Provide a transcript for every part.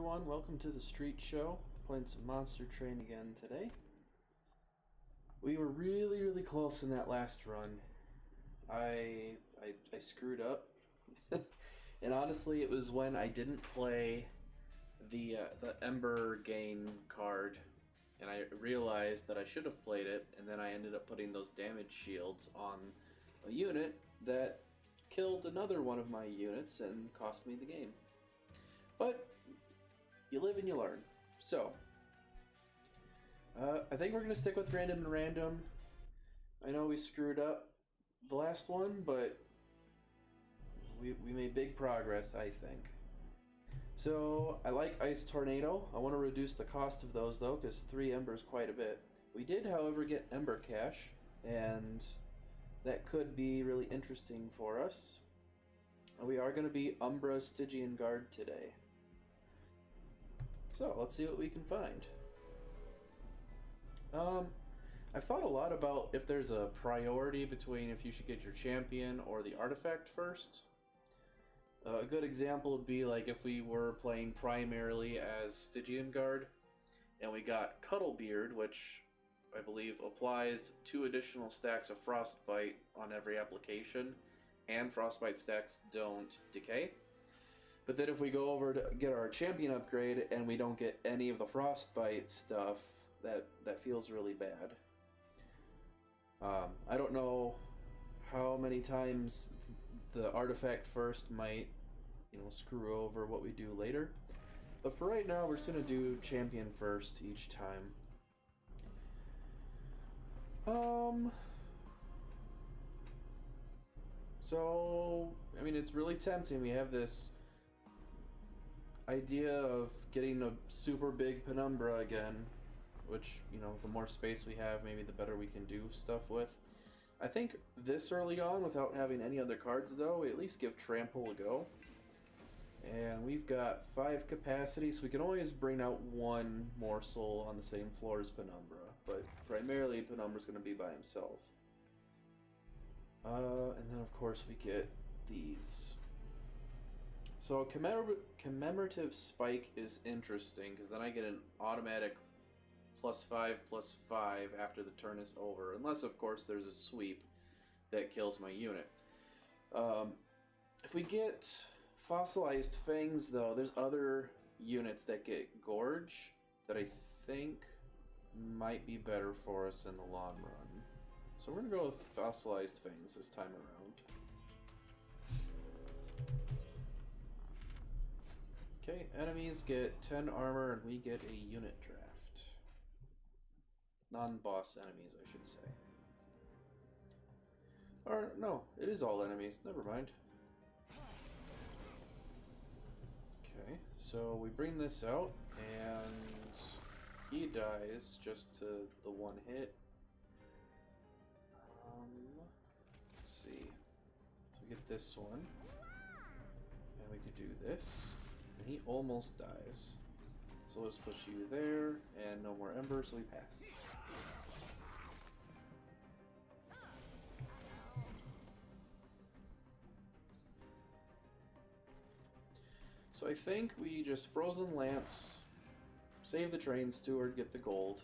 everyone, welcome to the street show. Playing some Monster Train again today. We were really close in that last run. I screwed up. And honestly, it was when I didn't play the Ember Gain card, and I realized that I should have played it, and then I ended up putting those damage shields on a unit that killed another one of my units and cost me the game. But you live and you learn. So I think we're gonna stick with random and random. I know we screwed up the last one, but we made big progress, I think. So I like Ice Tornado. I want to reduce the cost of those though, because 3 Ember is quite a bit. We did, however, get Ember Cash, and that could be really interesting for us. We are going to be Umbra Stygian Guard today. So let's see what we can find. I've thought a lot about if there's a priority between if you should get your champion or the artifact first. A good example would be like if we were playing primarily as Stygian Guard and we got Cuddlebeard, which I believe applies 2 additional stacks of Frostbite on every application, and Frostbite stacks don't decay. But then if we go over to get our champion upgrade and we don't get any of the Frostbite stuff, that feels really bad. I don't know how many times the artifact first might, screw over what we do later. But for right now, we're just gonna do champion first each time. So, I mean, it's really tempting. We have this idea of getting a super big Penumbra again, which, the more space we have, maybe the better we can do stuff with. I think this early on, without having any other cards though, we at least give Trample a go. And we've got 5 capacity, so we can always bring out 1 morsel on the same floor as Penumbra, but primarily Penumbra's going to be by himself. And then of course we get these. So commemorative spike is interesting, because then I get an automatic +5/+5 after the turn is over, unless of course there's a sweep that kills my unit. If we get Fossilized Fangs though, there's other units that get Gorge that I think might be better for us in the long run. So we're gonna go with Fossilized Fangs this time around. Okay, enemies get 10 armor and we get a unit draft. Non-boss enemies, I should say. Or, no, it is all enemies. Never mind. Okay, so we bring this out, and he dies just to the 1 hit. Let's see. So we get this one. And we could do this. And he almost dies. So let's put you there, and no more Ember, so we pass. So I think we just Frozen Lance, save the Train Steward, get the gold.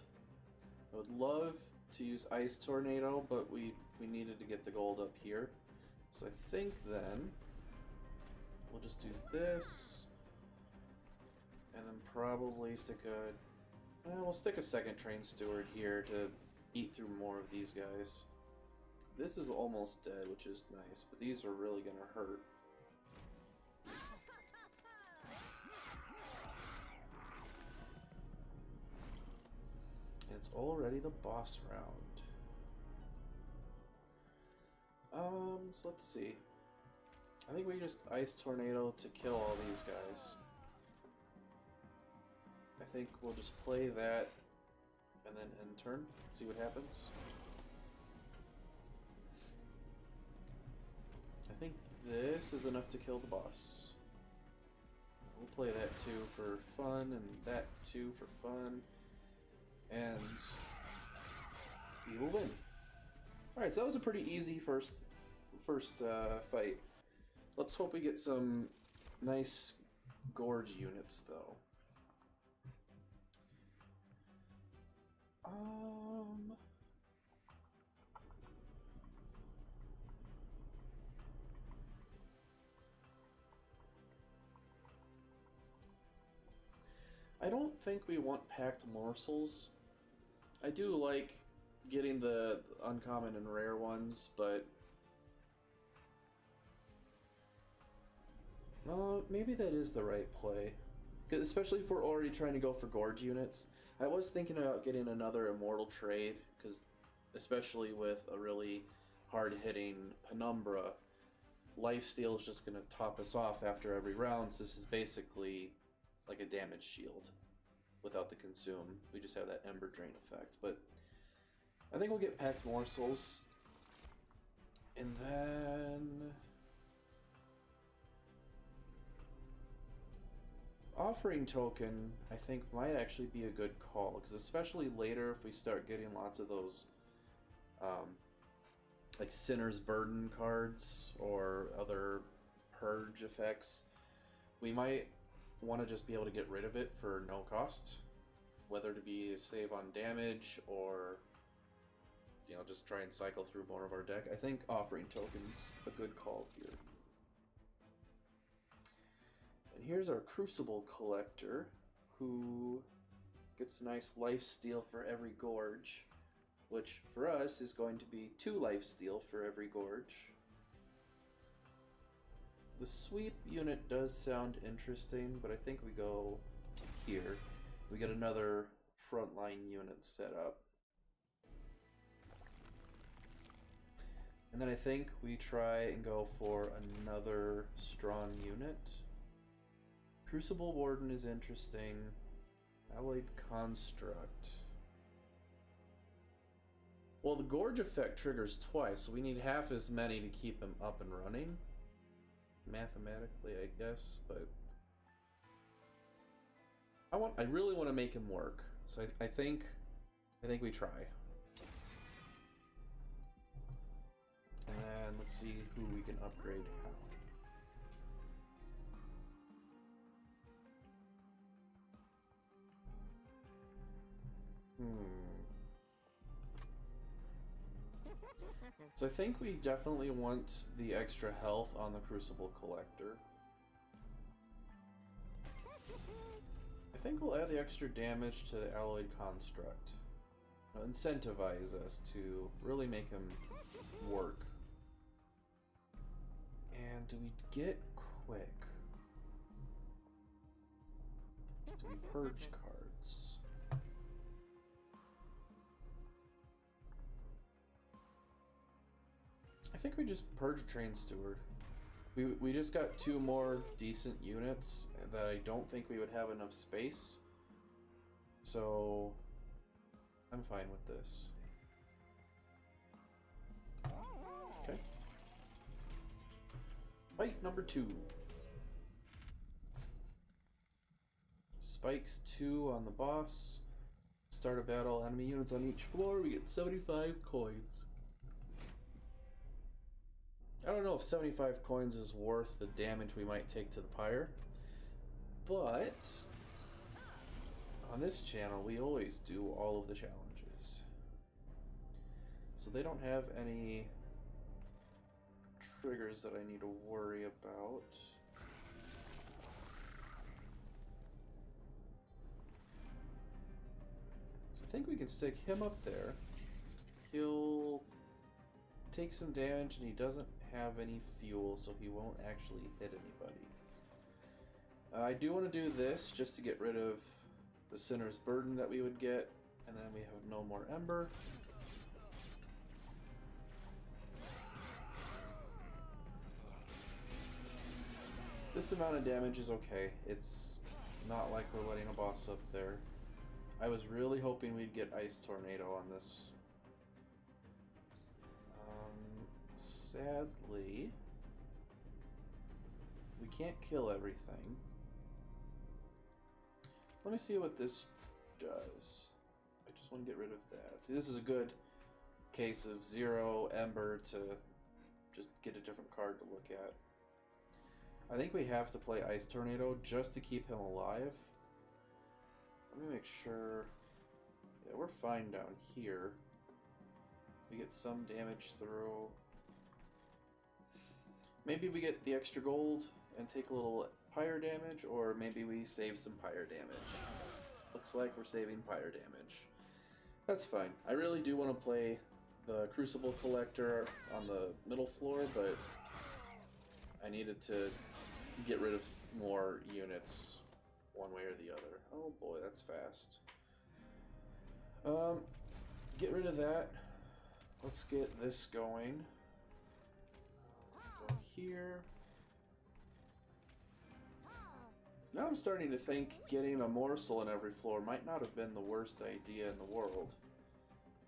I would love to use Ice Tornado, but we needed to get the gold up here. So I think then we'll just do this. And then probably stick we'll stick a second Train Steward here to eat through more of these guys. This is almost dead, which is nice, but these are really gonna hurt. And it's already the boss round. So let's see. I think we just Ice Tornado to kill all these guys. I think we'll just play that and then end turn, see what happens. I think this is enough to kill the boss. We'll play that too for fun, and that too for fun, and we will win. Alright, so that was a pretty easy first fight. Let's hope we get some nice Gorge units though. Um... I don't think we want packed morsels. I do like getting the uncommon and rare ones, but maybe that is the right play. Especially if we're already trying to go for gorge units. I was thinking about getting another immortal trade, because especially with a really hard-hitting Penumbra, lifesteal is just going to top us off after every round, so this is basically like a damage shield without the consume. We just have that Ember Drain effect, but I think we'll get packed morsels. And then offering token, I think, might actually be a good call, because especially later if we start getting lots of those like Sinner's Burden cards or other purge effects, we might want to just be able to get rid of it for no cost, whether to be a save on damage or, you know, just try and cycle through more of our deck. I think offering token's a good call here. And here's our Crucible Collector, who gets a nice lifesteal for every gorge, which for us is going to be 2 lifesteal for every gorge. The sweep unit does sound interesting, but I think we go here. We get another frontline unit set up. And then I think we try and go for another strong unit. Crucible Warden is interesting. Alloyed Construct. Well, the Gorge effect triggers twice, so we need half as many to keep him up and running. Mathematically, I guess, but I really want to make him work. So I think we try. And let's see who we can upgrade how. So I think we definitely want the extra health on the Crucible Collector. I think we'll add the extra damage to the Alloyed Construct. It'll incentivize us to really make him work. And do we get quick? Do we purge cards? I think we just purge Train Steward. We just got 2 more decent units that I don't think we would have enough space. So I'm fine with this. Okay. Fight number 2. Spikes 2 on the boss. Start a battle, enemy units on each floor. We get 75 coins. I don't know if 75 coins is worth the damage we might take to the pyre, but on this channel we always do all of the challenges. So they don't have any triggers that I need to worry about. So I think we can stick him up there. He'll take some damage and he doesn't have any fuel, so he won't actually hit anybody. I do want to do this just to get rid of the Sinner's Burden that we would get, and then we have no more Ember. This amount of damage is okay. It's not like we're letting a boss up there. I was really hoping we'd get Ice Tornado on this. Sadly, we can't kill everything. Let me see what this does. I just want to get rid of that. See, this is a good case of 0 Ember to just get a different card to look at. I think we have to play Ice Tornado just to keep him alive. Let me make sure. Yeah, we're fine down here. We get some damage through. Maybe we get the extra gold and take a little pyre damage, or maybe we save some pyre damage. Looks like we're saving pyre damage. That's fine. I really do want to play the Crucible Collector on the middle floor, but I needed to get rid of more units one way or the other. Oh boy, that's fast. Get rid of that. Let's get this going. Go here. So now I'm starting to think getting a morsel in every floor might not have been the worst idea in the world.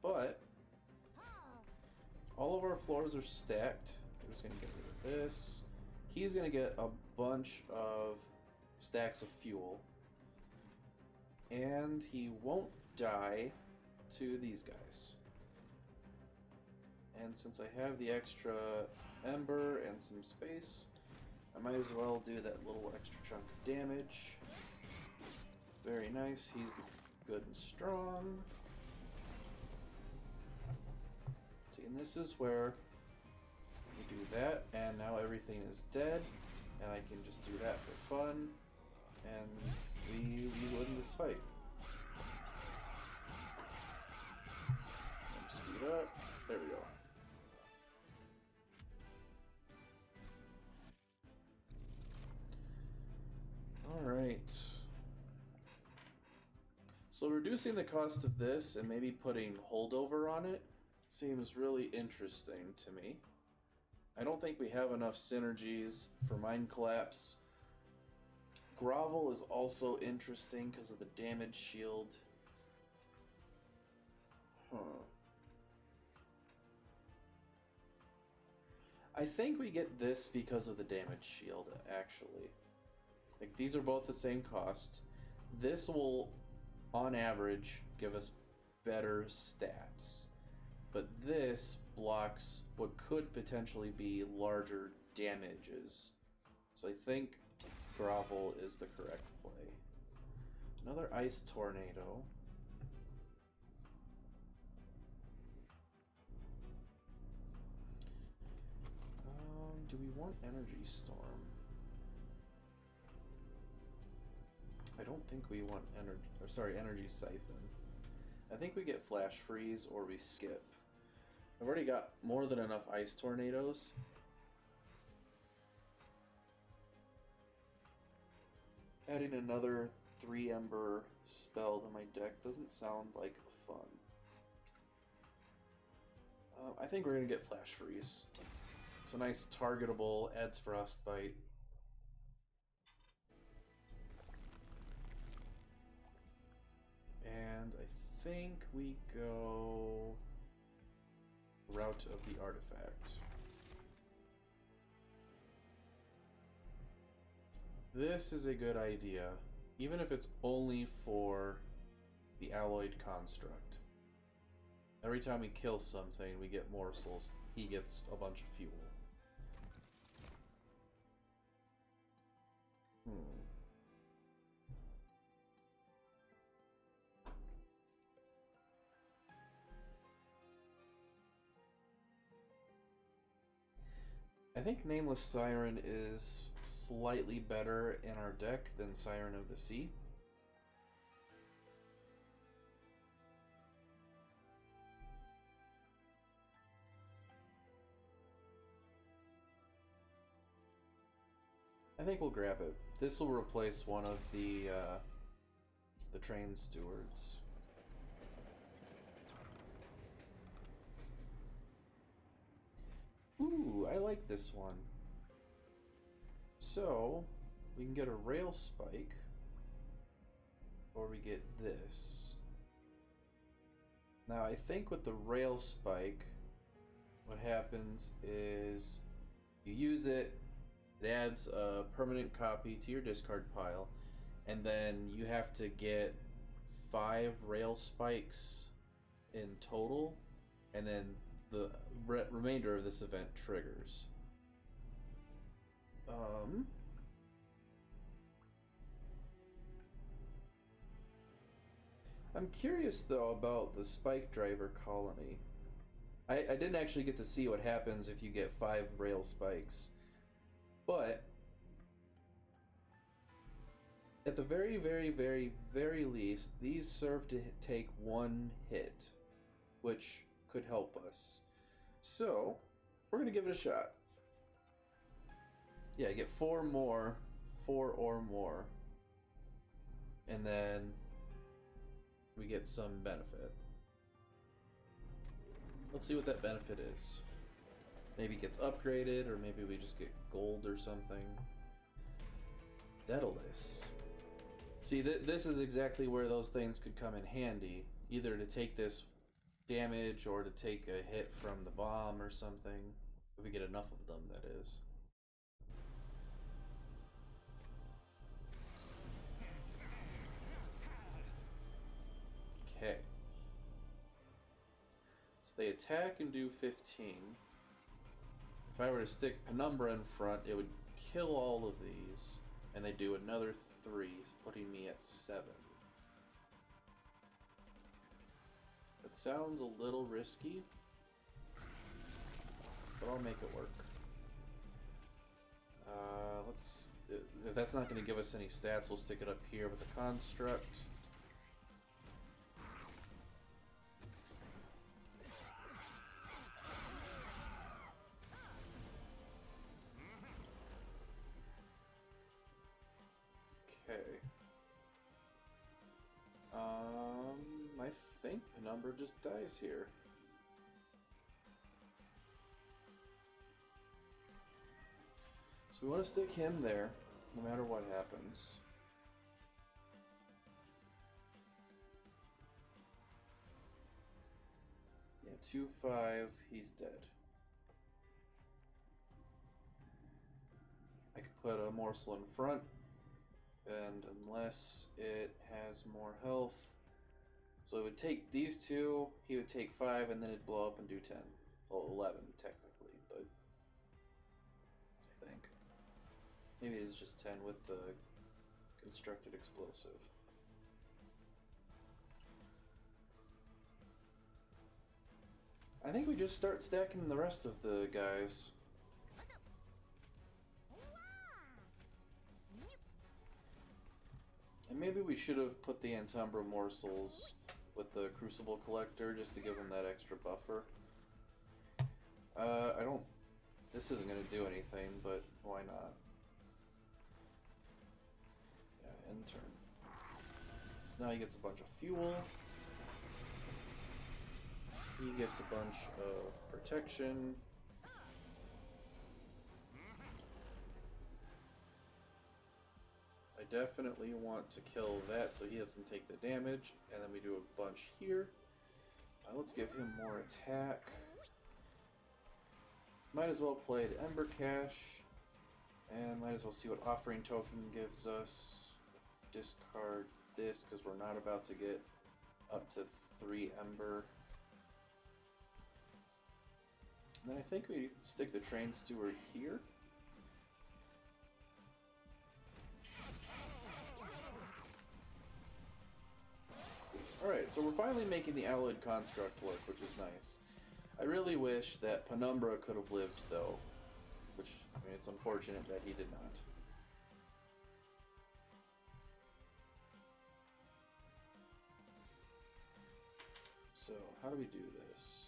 But all of our floors are stacked. We're just gonna get rid of this. He's gonna get a bunch of stacks of fuel. And he won't die to these guys. And since I have the extra ember and some space, I might as well do that little extra chunk of damage. Very nice. He's good and strong. See, and this is where we do that, and now everything is dead, and I can just do that for fun, and we win this fight. Speed up. There we go. Alright. So reducing the cost of this and maybe putting holdover on it seems really interesting to me. I don't think we have enough synergies for Mind Collapse. Grovel is also interesting because of the damage shield. Huh. I think we get this because of the damage shield, actually. Like, these are both the same cost. This will, on average, give us better stats. But this blocks what could potentially be larger damages. So I think Grovel is the correct play. Another Ice Tornado. Do we want Energy Storm? I don't think we want Energy Siphon. I think we get Flash Freeze or we skip. I've already got more than enough Ice Tornadoes. Adding another 3 Ember spell to my deck doesn't sound like fun. I think we're going to get Flash Freeze. It's a nice targetable, adds Frostbite. And I think we go Route of the Artifact. This is a good idea, even if it's only for the Alloyed Construct. Every time we kill something, we get morsels. He gets a bunch of fuel. I think Nameless Siren is slightly better in our deck than Siren of the Sea. I think we'll grab it. This will replace one of the train stewards. Ooh, I like this one. So, we can get a Rail Spike, or we get this. Now, I think with the Rail Spike, what happens is you use it, it adds a permanent copy to your discard pile, and then you have to get 5 Rail Spikes in total, and then the remainder of this event triggers. I'm curious though about the Spikedriver colony. I didn't actually get to see what happens if you get 5 rail spikes, but at the very, very, very, very least, these serve to take 1 hit, which could help us. So, we're gonna give it a shot. Yeah, get 4 more, 4 or more, and then we get some benefit. Let's see what that benefit is. Maybe it gets upgraded, or maybe we just get gold or something. Daedalus. See, this is exactly where those things could come in handy. Either to take this damage, or to take a hit from the bomb or something. If we get enough of them, that is. Okay. So they attack and do 15. If I were to stick Penumbra in front, it would kill all of these, and they do another 3, putting me at 7. That sounds a little risky, but I'll make it work. If that's not going to give us any stats, we'll stick it up here with the construct. Okay. I think Penumbra just dies here. So we want to stick him there, no matter what happens. Yeah, 2-5, he's dead. I could put a morsel in front, and unless it has more health, so it would take these 2, he would take 5, and then it'd blow up and do 10. Well, 11, technically, but I think. Maybe it's just 10 with the constructed explosive. I think we just start stacking the rest of the guys. And maybe we should have put the Antumbra morsels with the Crucible Collector just to give them that extra buffer. I don't... This isn't going to do anything, but why not? Yeah, end turn. So now he gets a bunch of fuel. He gets a bunch of protection. I definitely want to kill that so he doesn't take the damage, and then we do a bunch here. Let's give him more attack. Might as well play the Ember Cache, and might as well see what Offering Token gives us. Discard this, because we're not about to get up to 3 Ember. And then I think we stick the Train Steward here. Alright, so we're finally making the Alloyed Construct work, which is nice. I really wish that Penumbra could have lived, though. Which, I mean, it's unfortunate that he did not. So, how do we do this?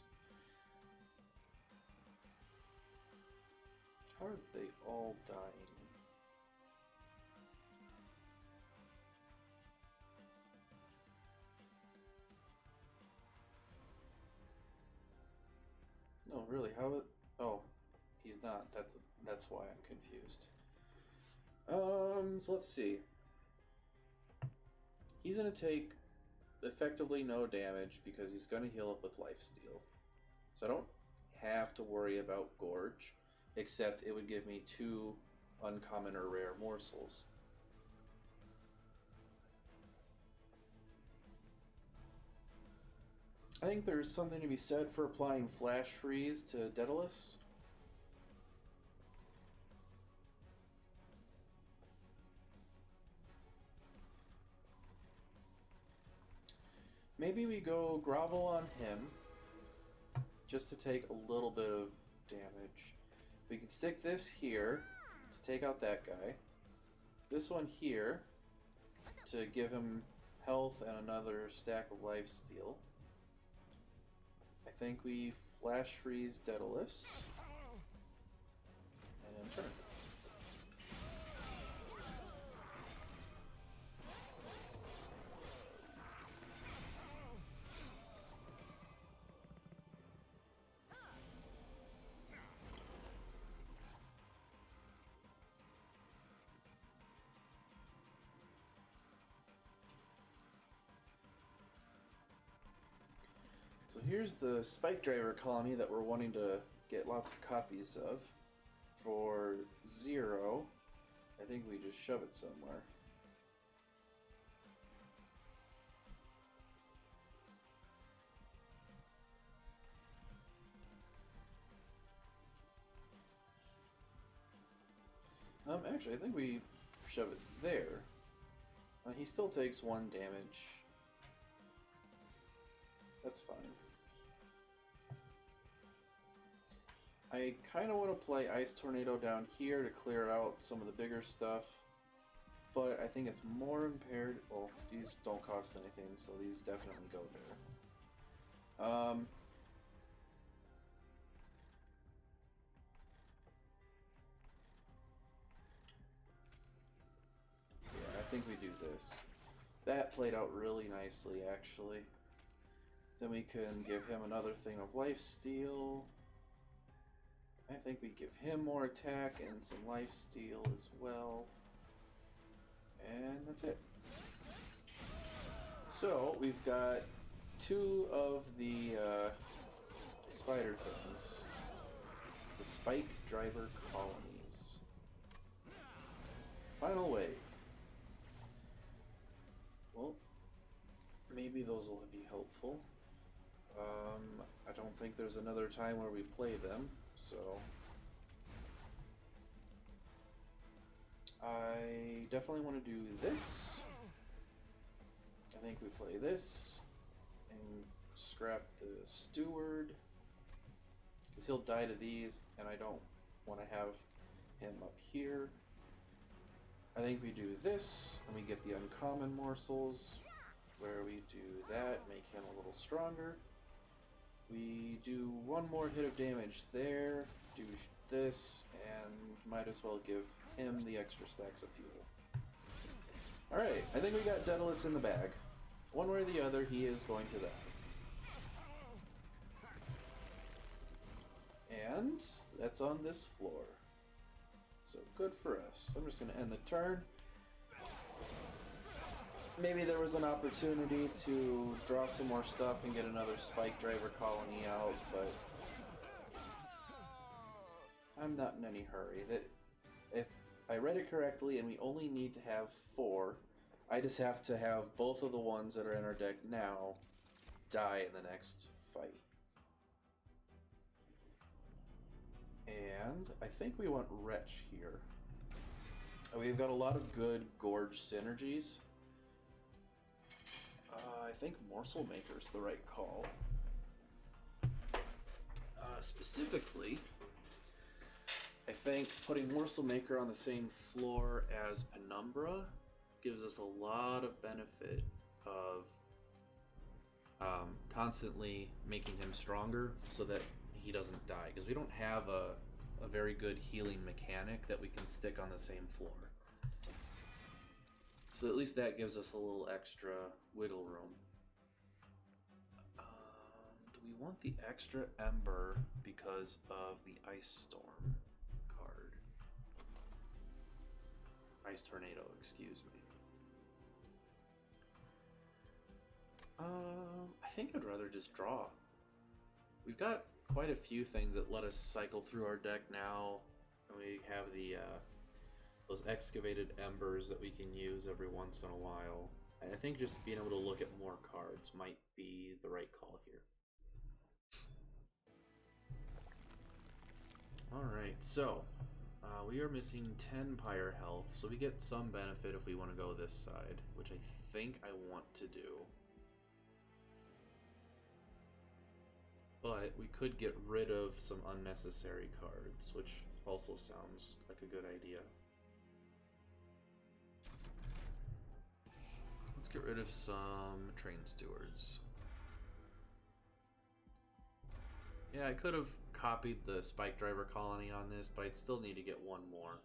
How are they all dying? No, really, how it... Oh, he's not. That's why I'm confused. So let's see. He's gonna take effectively no damage because he's gonna heal up with lifesteal. So I don't have to worry about Gorge, except it would give me 2 uncommon or rare morsels. I think there's something to be said for applying Flash Freeze to Daedalus. maybe we go grovel on him just to take a little bit of damage. We can stick this here to take out that guy. This one here to give him health and another stack of lifesteal. I think we flash freeze Daedalus and then turn. So here's the Spikedriver colony that we're wanting to get lots of copies of. For 0, I think we just shove it somewhere. Actually, I think we shove it there. He still takes 1 damage. That's fine. I kind of want to play Ice Tornado down here to clear out some of the bigger stuff, but I think it's more impaired. Well, these don't cost anything, so these definitely go there. Yeah, I think we do this. That played out really nicely, actually. Then we can give him another thing of lifesteal. I think we give him more attack and some lifesteal as well. And that's it. So, we've got 2 of the spider things. The Spikedriver colonies. Final wave. Well, maybe those will be helpful. I don't think there's another time where we play them, so I definitely want to do this. I think we play this and scrap the steward because he'll die to these and I don't want to have him up here. I think we do this and we get the uncommon morsels where we do that, make him a little stronger. We do 1 more hit of damage there, do this, and might as well give him the extra stacks of fuel. Alright, I think we got Daedalus in the bag. One way or the other, he is going to die. And that's on this floor. So good for us. I'm just going to end the turn. Maybe there was an opportunity to draw some more stuff and get another Spikedriver colony out, but I'm not in any hurry. That if I read it correctly and we only need to have 4, I just have to have both of the ones that are in our deck now die in the next fight. And I think we want Wretch here. We've got a lot of good Gorge synergies. I think Morsel Maker's the right call. Specifically, I think putting Morsel Maker on the same floor as Penumbra gives us a lot of benefit of constantly making him stronger so that he doesn't die, because we don't have a very good healing mechanic that we can stick on the same floor. So at least that gives us a little extra wiggle room. Do we want the extra Ember because of the Ice Storm card? Ice Tornado, excuse me. I think I'd rather just draw. We've got quite a few things that let us cycle through our deck now. And we have the those excavated embers that we can use every once in a while. I think just being able to look at more cards might be the right call here. Alright, so we are missing 10 Pyre health, so we get some benefit if we want to go this side, which I think I want to do. But we could get rid of some unnecessary cards, which also sounds like a good idea. Let's get rid of some train stewards. Yeah, I could have copied the Spikedriver colony on this, but I'd still need to get one more.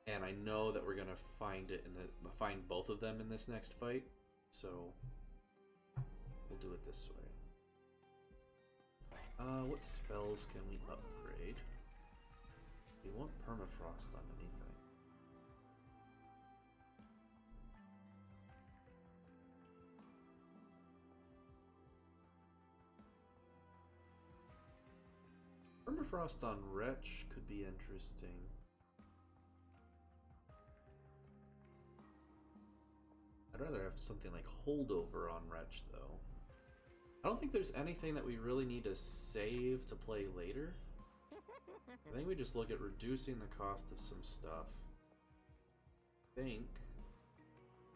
And I know that we're gonna find both of them in this next fight, so we'll do it this way. What spells can we upgrade? We want permafrost on anything. Permafrost on Wretch could be interesting. I'd rather have something like Holdover on Wretch, though. I don't think there's anything that we really need to save to play later. I think we just look at reducing the cost of some stuff. I think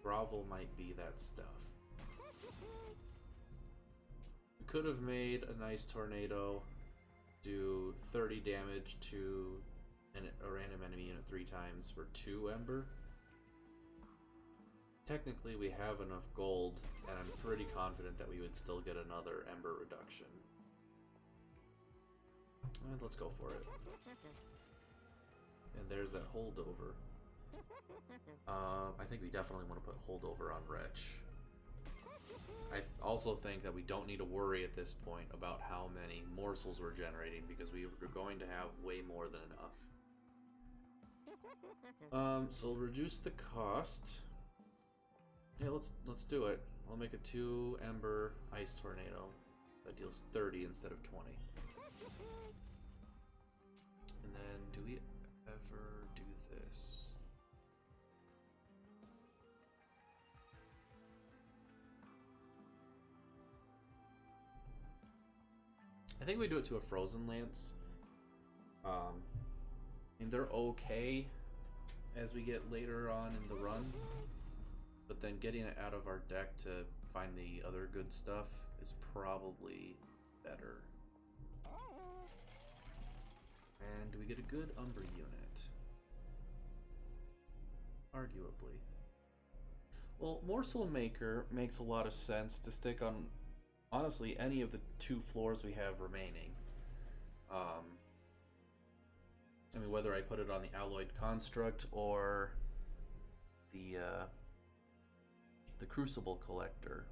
Grovel might be that stuff. We could have made a nice tornado do 30 damage to a random enemy unit 3 times for 2 Ember. Technically, we have enough gold, and I'm pretty confident that we would still get another Ember reduction. And let's go for it. And there's that Holdover. I think we definitely want to put Holdover on Wretch. I also think that we don't need to worry at this point about how many morsels we're generating, because we are going to have way more than enough. So we'll reduce the cost. Yeah, let's do it. I'll make a 2 Ember Ice Tornado that deals 30 instead of 20. And then, do we ever do this? I think we do it to a Frozen Lance. And they're okay as we get later on in the run. But then getting it out of our deck to find the other good stuff is probably better. And do we get a good Umbra unit? Arguably. Well, Morsel Maker makes a lot of sense to stick on, honestly, any of the 2 floors we have remaining. I mean, whether I put it on the Alloyed Construct or the Crucible Collector.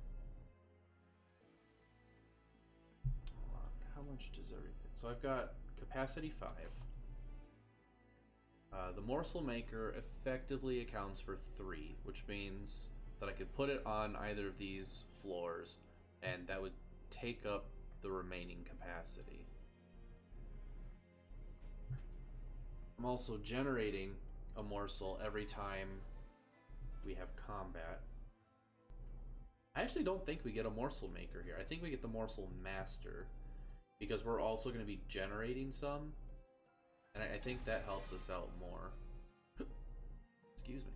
Hold on, how much does everything? So I've got capacity 5. The Morsel Maker effectively accounts for 3, which means that I could put it on either of these floors, and that would take up the remaining capacity. I'm also generating a morsel every time we have combat. I actually don't think we get a Morsel Maker here. I think we get the Morsel Master, because we're also going to be generating some, and I think that helps us out more. Excuse me.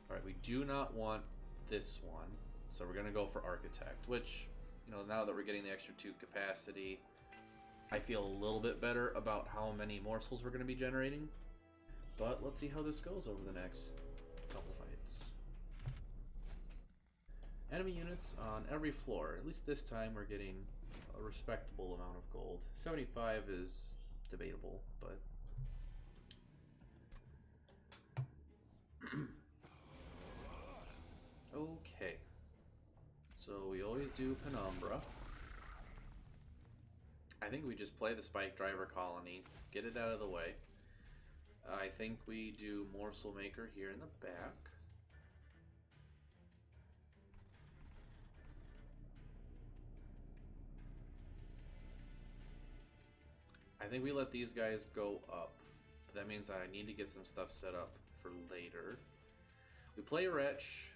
Alright, we do not want this one, so we're going to go for Architect, which, you know, now that we're getting the extra 2 capacity, I feel a little bit better about how many morsels we're going to be generating. But let's see how this goes over the next couple fights. Enemy units on every floor. At least this time we're getting a respectable amount of gold. 75 is debatable, but... Okay. So we always do Penumbra. I think we just play the Spikedriver colony, get it out of the way. I think we do Morsel Maker here in the back. I think we let these guys go up. But that means that I need to get some stuff set up for later. We play Wretch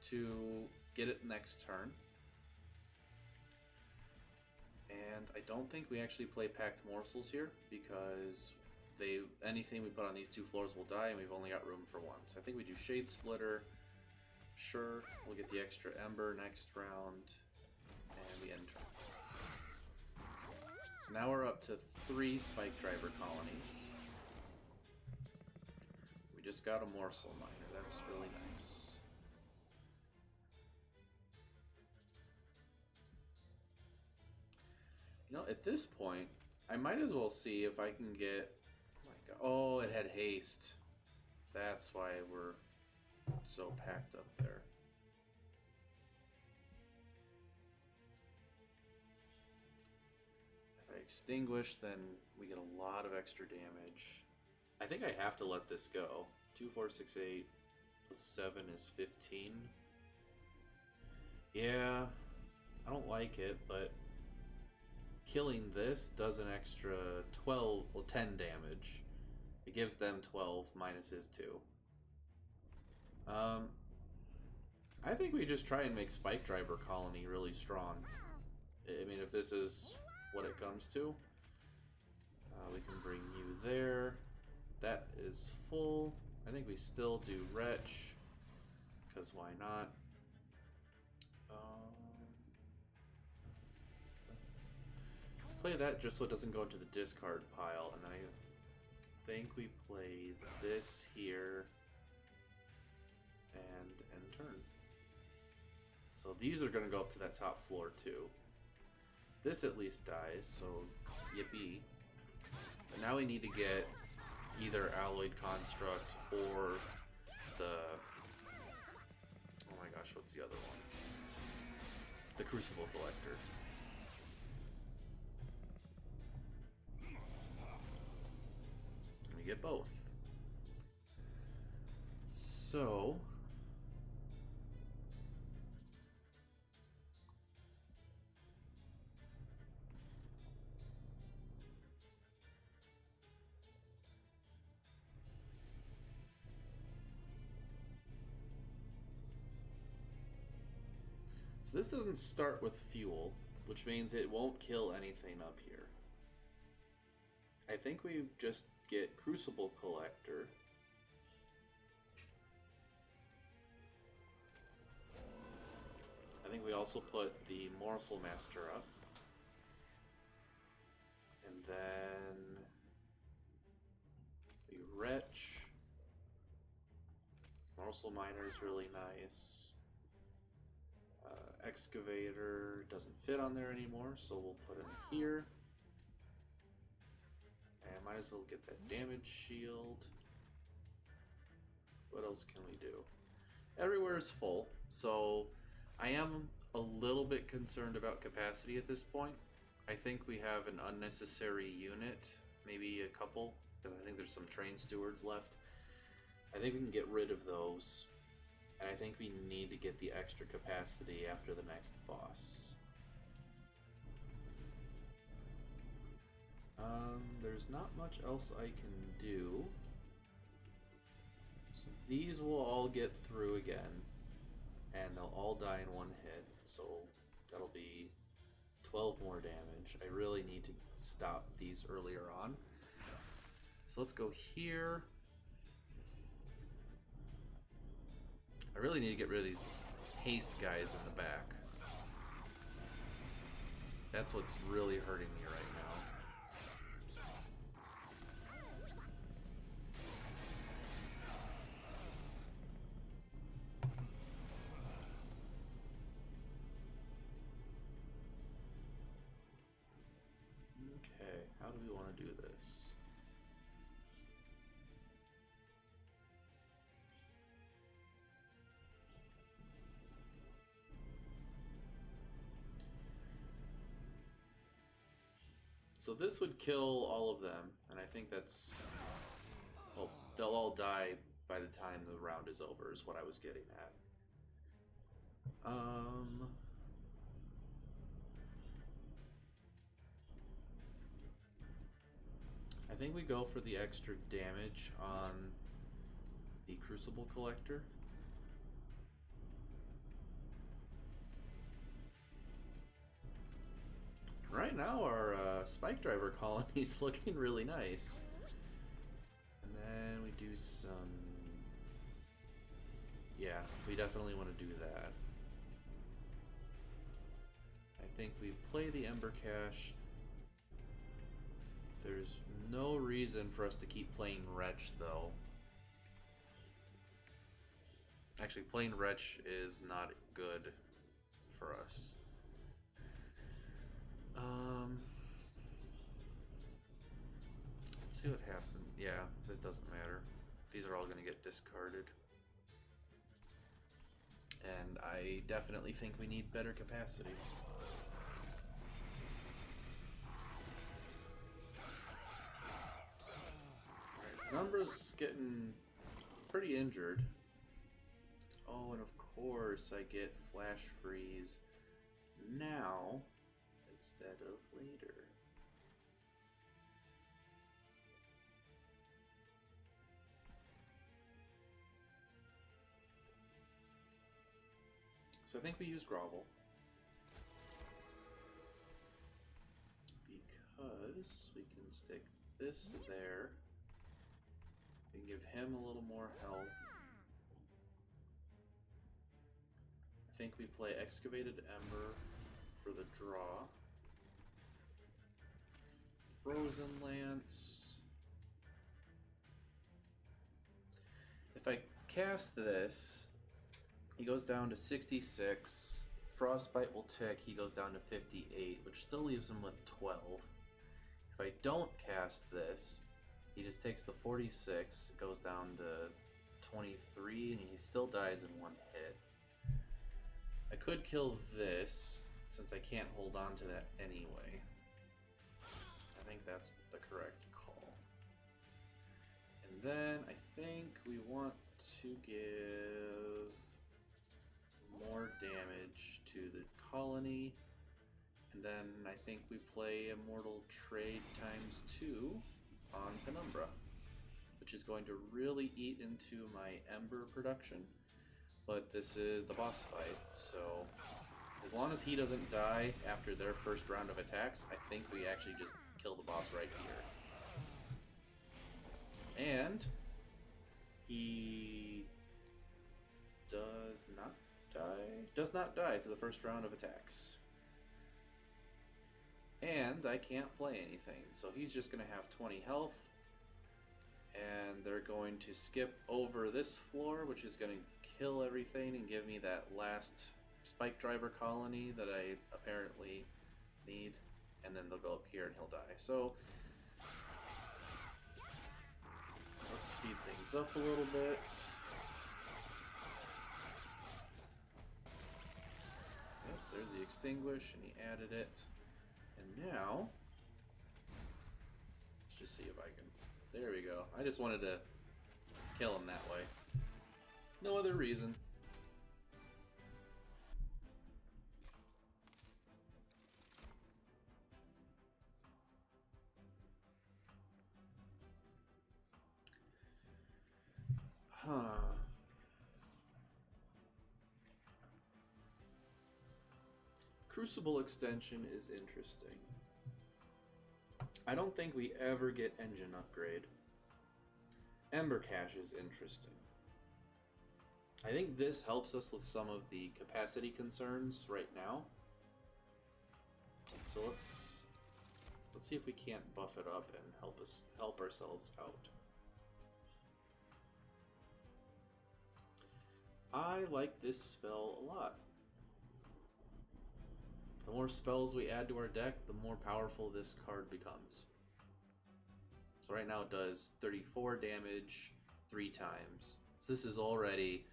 to get it next turn. And I don't think we actually play Packed Morsels here, because anything we put on these 2 floors will die, and we've only got room for 1. So I think we do Shade Splitter, Sure, we'll get the extra Ember next round, and we end turn. So now we're up to 3 Spikedriver colonies. We just got a Morsel Miner, that's really nice. You know, at this point, I might as well see if I can get... Oh, my God. Oh, it had haste. That's why we're so packed up there. If I extinguish, then we get a lot of extra damage. I think I have to let this go. 2, 4, 6, 8 plus 7 is 15. Yeah, I don't like it, but killing this does an extra 10 damage. It gives them 12 minus his 2. I think we just try and make Spikedriver colony really strong. I mean, if this is what it comes to, we can bring you there. That is full. I think we still do Wretch, because why not? Play that just so it doesn't go into the discard pile, and then I think we play this here and end turn. So these are going to go up to that top floor too. This at least dies, so yippee. But now we need to get either Alloyed Construct or the... Oh my gosh, what's the other one? The Crucible Collector. And we get both. So... So this doesn't start with fuel, which means it won't kill anything up here. I think we just get Crucible Collector. I think we also put the Morsel Master up. And then we Wretch. Morsel Miner is really nice. Excavator doesn't fit on there anymore, so we'll put him here. And might as well get that damage shield. What else can we do? Everywhere is full, so I am a little bit concerned about capacity at this point. I think we have an unnecessary unit, maybe a couple, because I think there's some train stewards left. I think we can get rid of those. And I think we need to get the extra capacity after the next boss. There's not much else I can do. So these will all get through again. And they'll all die in one hit. So that'll be 12 more damage. I really need to stop these earlier on. So let's go here. I really need to get rid of these haste guys in the back. That's what's really hurting me right now. Okay, how do we want to do this? So this would kill all of them, and I think that's... Well, they'll all die by the time the round is over, is what I was getting at. I think we go for the extra damage on the Crucible Collector. Right now our Spikedriver colony is looking really nice. And then we do some Yeah, we definitely want to do that. I think we play the Ember Cache. There's no reason for us to keep playing Wretch, though. Actually, playing Wretch is not good for us. Let's see what happens. Yeah, it doesn't matter. These are all going to get discarded. And I definitely think we need better capacity. Umbra's getting pretty injured. Oh, and of course I get Flash Freeze now instead of later. So I think we use Grovel. Because we can stick this there. We can give him a little more health. I think we play Excavated Ember for the draw. Frozen Lance. If I cast this, he goes down to 66. Frostbite will tick, he goes down to 58, which still leaves him with 12. If I don't cast this, he just takes the 46, goes down to 23, and he still dies in one hit. I could kill this, since I can't hold on to that anyway. I think that's the correct call. And then I think we want to give more damage to the colony. And then I think we play Immortal Trade ×2 on Penumbra, which is going to really eat into my Ember production. But this is the boss fight, so as long as he doesn't die after their first round of attacks, I think we actually just kill the boss right here. And he does not die to the first round of attacks. And I can't play anything, so he's just going to have 20 health. And they're going to skip over this floor, which is going to kill everything and give me that last Spikedriver colony that I apparently need. And then they'll go up here and he'll die. So let's speed things up a little bit. Yep, there's the extinguish, and he added it. And now, let's just see if I can. There we go. I just wanted to kill him that way. No other reason. Huh. Crucible extension is interesting. I don't think we ever get engine upgrade. Ember Cache is interesting. I think this helps us with some of the capacity concerns right now. So let's see if we can't buff it up and help ourselves out. I like this spell a lot. The more spells we add to our deck, the more powerful this card becomes. So right now it does 34 damage 3 times. So this is already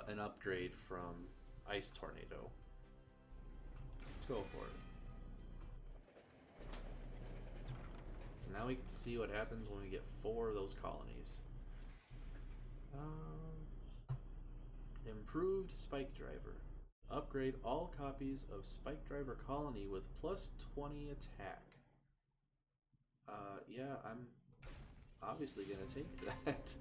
an upgrade from Ice Tornado. Let's go for it. So now we get to see what happens when we get 4 of those colonies. Improved Spikedriver. Upgrade all copies of Spikedriver Colony with plus 20 attack. Yeah, I'm obviously gonna take that.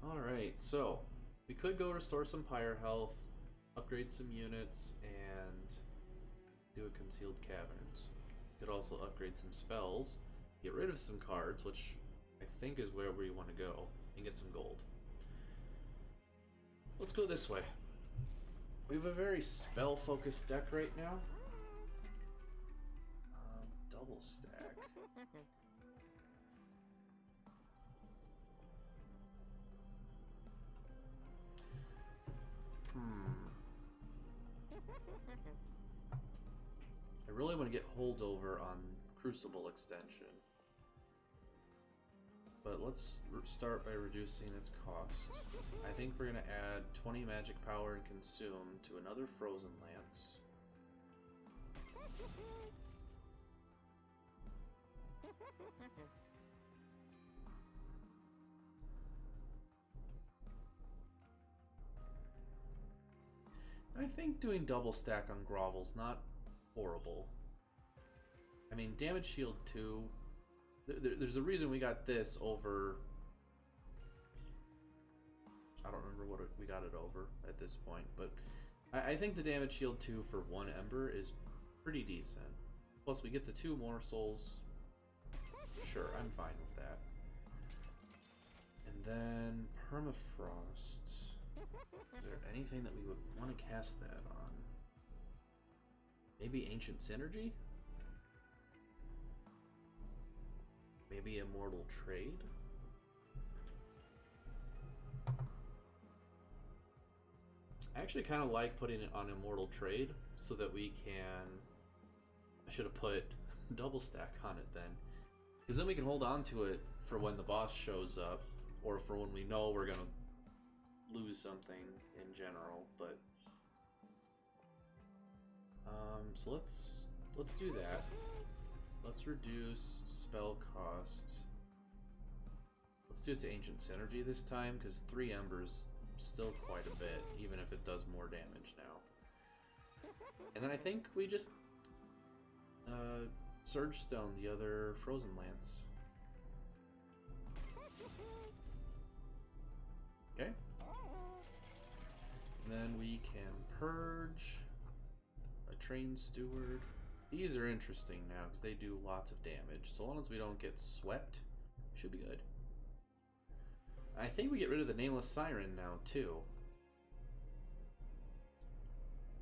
Alright, so we could go restore some Pyre health, upgrade some units, and do a Concealed Caverns. Could also upgrade some spells, get rid of some cards, which I think is where we want to go, and get some gold. Let's go this way. We have a very spell-focused deck right now. Double stack. I really want to get holdover on Crucible extension. But let's start by reducing its cost. I think we're going to add 20 magic power and consume to another Frozen Lance. I think doing double stack on Grovel's not horrible. I mean, damage shield 2. There's a reason we got this over. I don't remember what we got it over at this point, but I think the damage shield 2 for 1 Ember is pretty decent. Plus, we get the 2 morsels. Sure, I'm fine with that. And then Permafrost. Is there anything that we would want to cast that on? Maybe Ancient Synergy? Maybe Immortal Trade? I actually kind of like putting it on Immortal Trade so that we can... I should have put double stack on it then. Because then we can hold on to it for when the boss shows up, or for when we know we're going to lose something in general, but... so let's do that. Let's reduce spell cost. Let's do it to Ancient Synergy this time, because 3 Embers still quite a bit, even if it does more damage now. And then I think we just Surge Stone the other Frozen Lance. Okay. And then we can Purge a Train Steward. These are interesting now because they do lots of damage. So long as we don't get swept, should be good. I think we get rid of the Nameless Siren now too,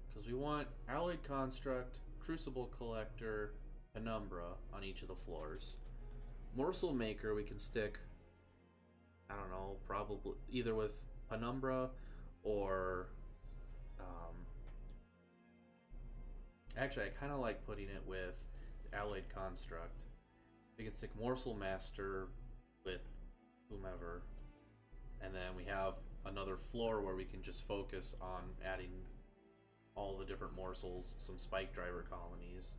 because we want Alloyed Construct, Crucible Collector, Penumbra on each of the floors. Morsel Maker we can stick, I don't know, probably either with Penumbra or actually I kind of like putting it with Alloyed Construct. We can stick Morsel Master with whomever, and then we have another floor where we can just focus on adding all the different morsels, some Spikedriver colonies.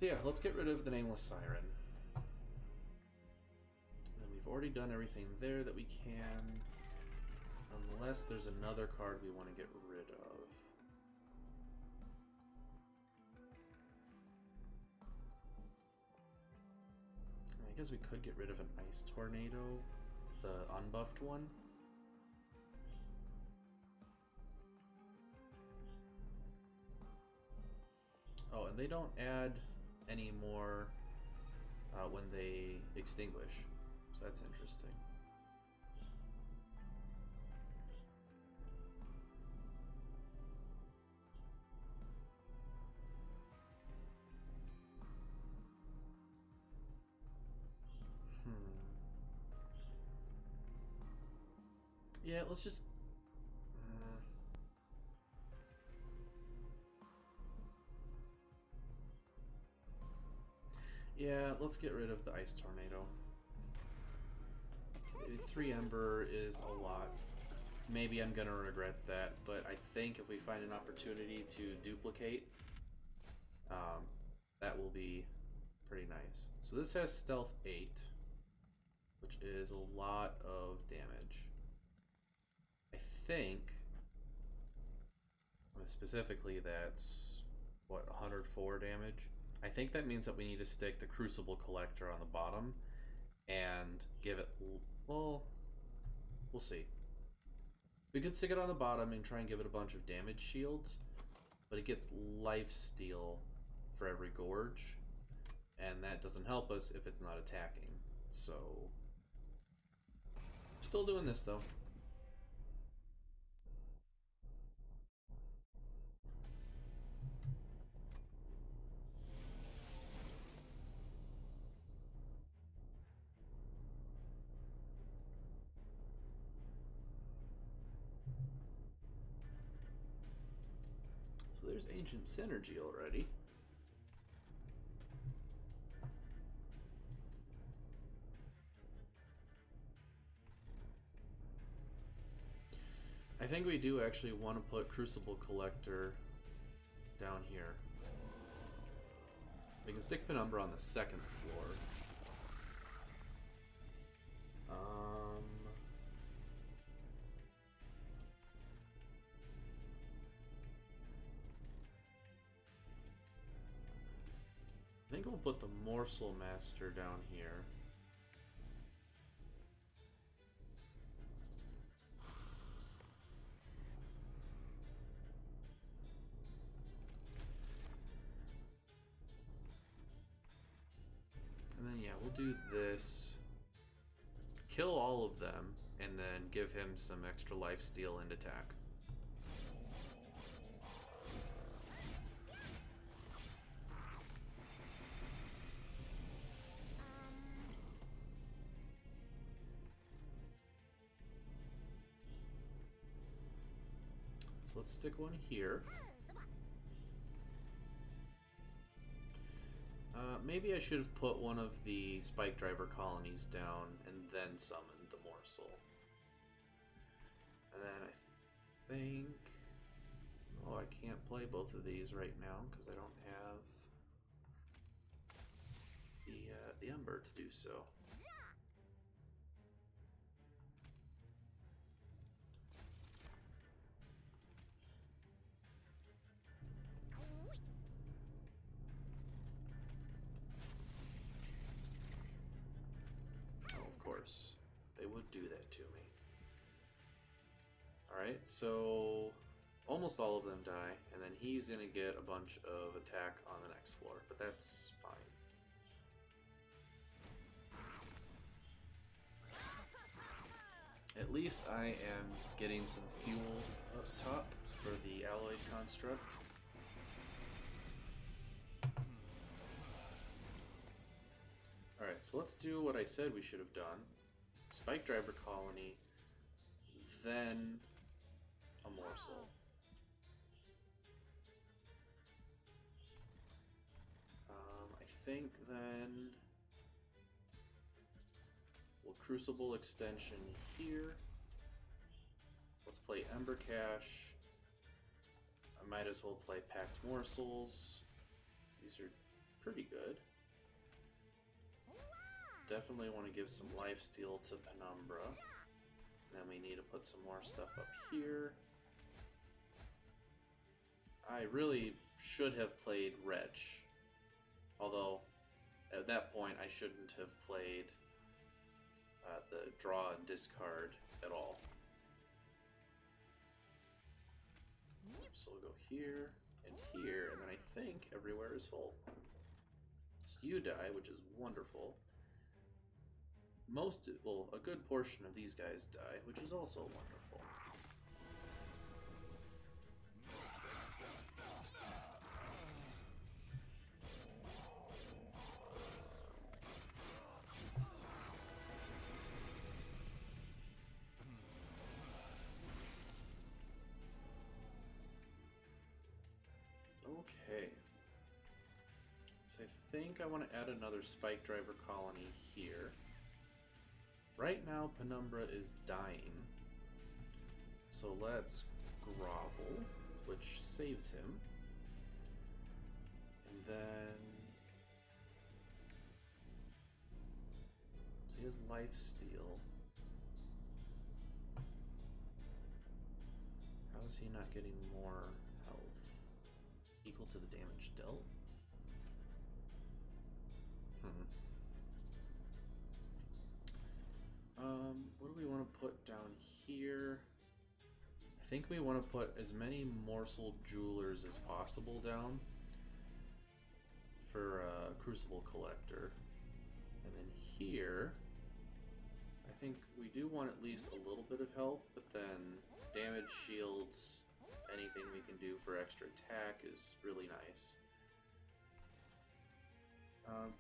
So yeah, let's get rid of the Nameless Siren. And we've already done everything there that we can, unless there's another card we want to get rid of. I guess we could get rid of an Ice Tornado, the unbuffed one. Oh, and they don't add any more when they extinguish, so that's interesting. Yeah, let's just... yeah, let's get rid of the Ice Tornado. 3 Ember is a lot. Maybe I'm gonna regret that, but I think if we find an opportunity to duplicate, that will be pretty nice. So this has Stealth 8, which is a lot of damage. I think, specifically that's, what, 104 damage? I think that means that we need to stick the Crucible Collector on the bottom and give it, well, we'll see. We could stick it on the bottom and try and give it a bunch of damage shields, but it gets life steal for every gorge, and that doesn't help us if it's not attacking. So, still doing this though. So there's Ancient Synergy already. I think we do actually want to put Crucible Collector down here. We can stick Penumbra on the second floor. I think we'll put the Morsel Master down here. And then, yeah, we'll do this. Kill all of them, and then give him some extra life steal and attack. So let's stick one here. Maybe I should have put one of the Spikedriver colonies down and then summoned the Morsel. And then I think... Oh, I can't play both of these right now because I don't have the Umbra to do so. They would do that to me. Alright, so almost all of them die, and then he's gonna get a bunch of attack on the next floor, but that's fine. At least I am getting some fuel up top for the alloyed construct. Alright, so let's do what I said we should have done. Spikedriver colony, then a Morsel. I think then we'll Crucible extension here. Let's play Ember Cache. I might as well play Packed Morsels. These are pretty good. Definitely want to give some lifesteal to Penumbra. Then we need to put some more stuff up here. I really should have played Wretch. Although, at that point, I shouldn't have played the draw and discard at all. So we'll go here, and here, and then I think everywhere is full. So you die, which is wonderful. Well, a good portion of these guys die, which is also wonderful. Okay. So I think I want to add another Spikedriver colony here. Right now, Penumbra is dying, so let's grovel, which saves him, and then, so he has lifesteal. How is he not getting more health? Equal to the damage dealt? What do we want to put down here? I think we want to put as many morsel jewelers as possible down for Crucible Collector. And then here, I think we do want at least a little bit of health, but then damage, shields, anything we can do for extra attack is really nice.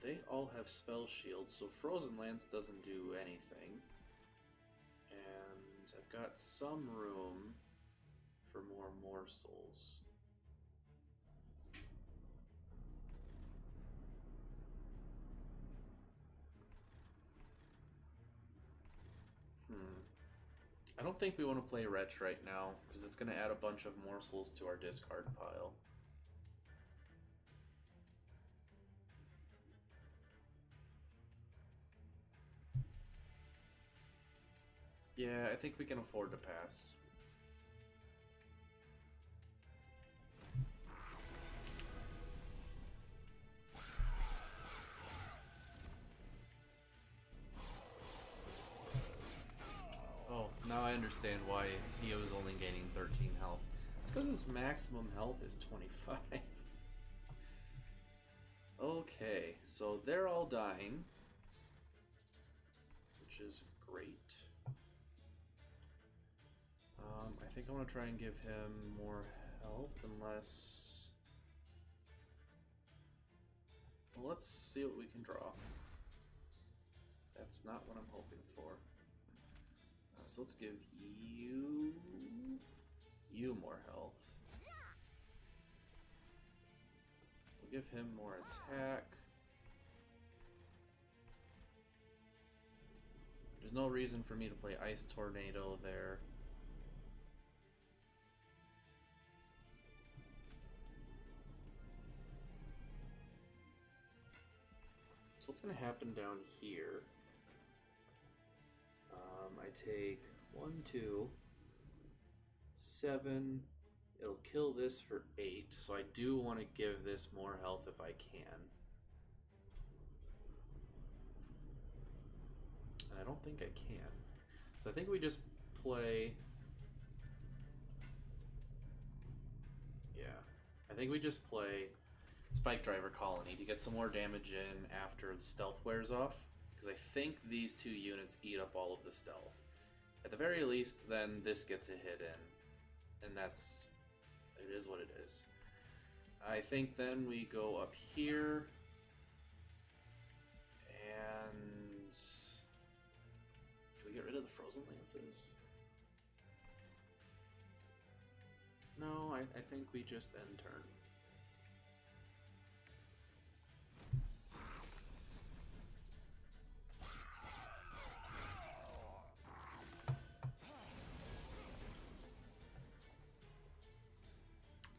They all have spell shields, so Frozen Lance doesn't do anything. And I've got some room for more morsels. I don't think we want to play Wretch right now, because it's going to add a bunch of morsels to our discard pile. Yeah, I think we can afford to pass. Oh, now I understand why he was only gaining 13 health. It's because his maximum health is 25. Okay, so they're all dying, which is great. I think I want to try and give him more health, unless... Well, let's see what we can draw. That's not what I'm hoping for. So let's give you more health. We'll give him more attack. There's no reason for me to play Ice Tornado there. So what's going to happen down here? I take 1, 2, 7. It'll kill this for 8, so I do want to give this more health if I can. And I don't think I can. So I think we just play... Yeah. I think we just play Spikedriver Colony to get some more damage in after the stealth wears off. Because I think these two units eat up all of the stealth. At the very least, then this gets a hit in. And that's... it is what it is. I think then we go up here. And... do we get rid of the Frozen Lances? No, I think we just end turn.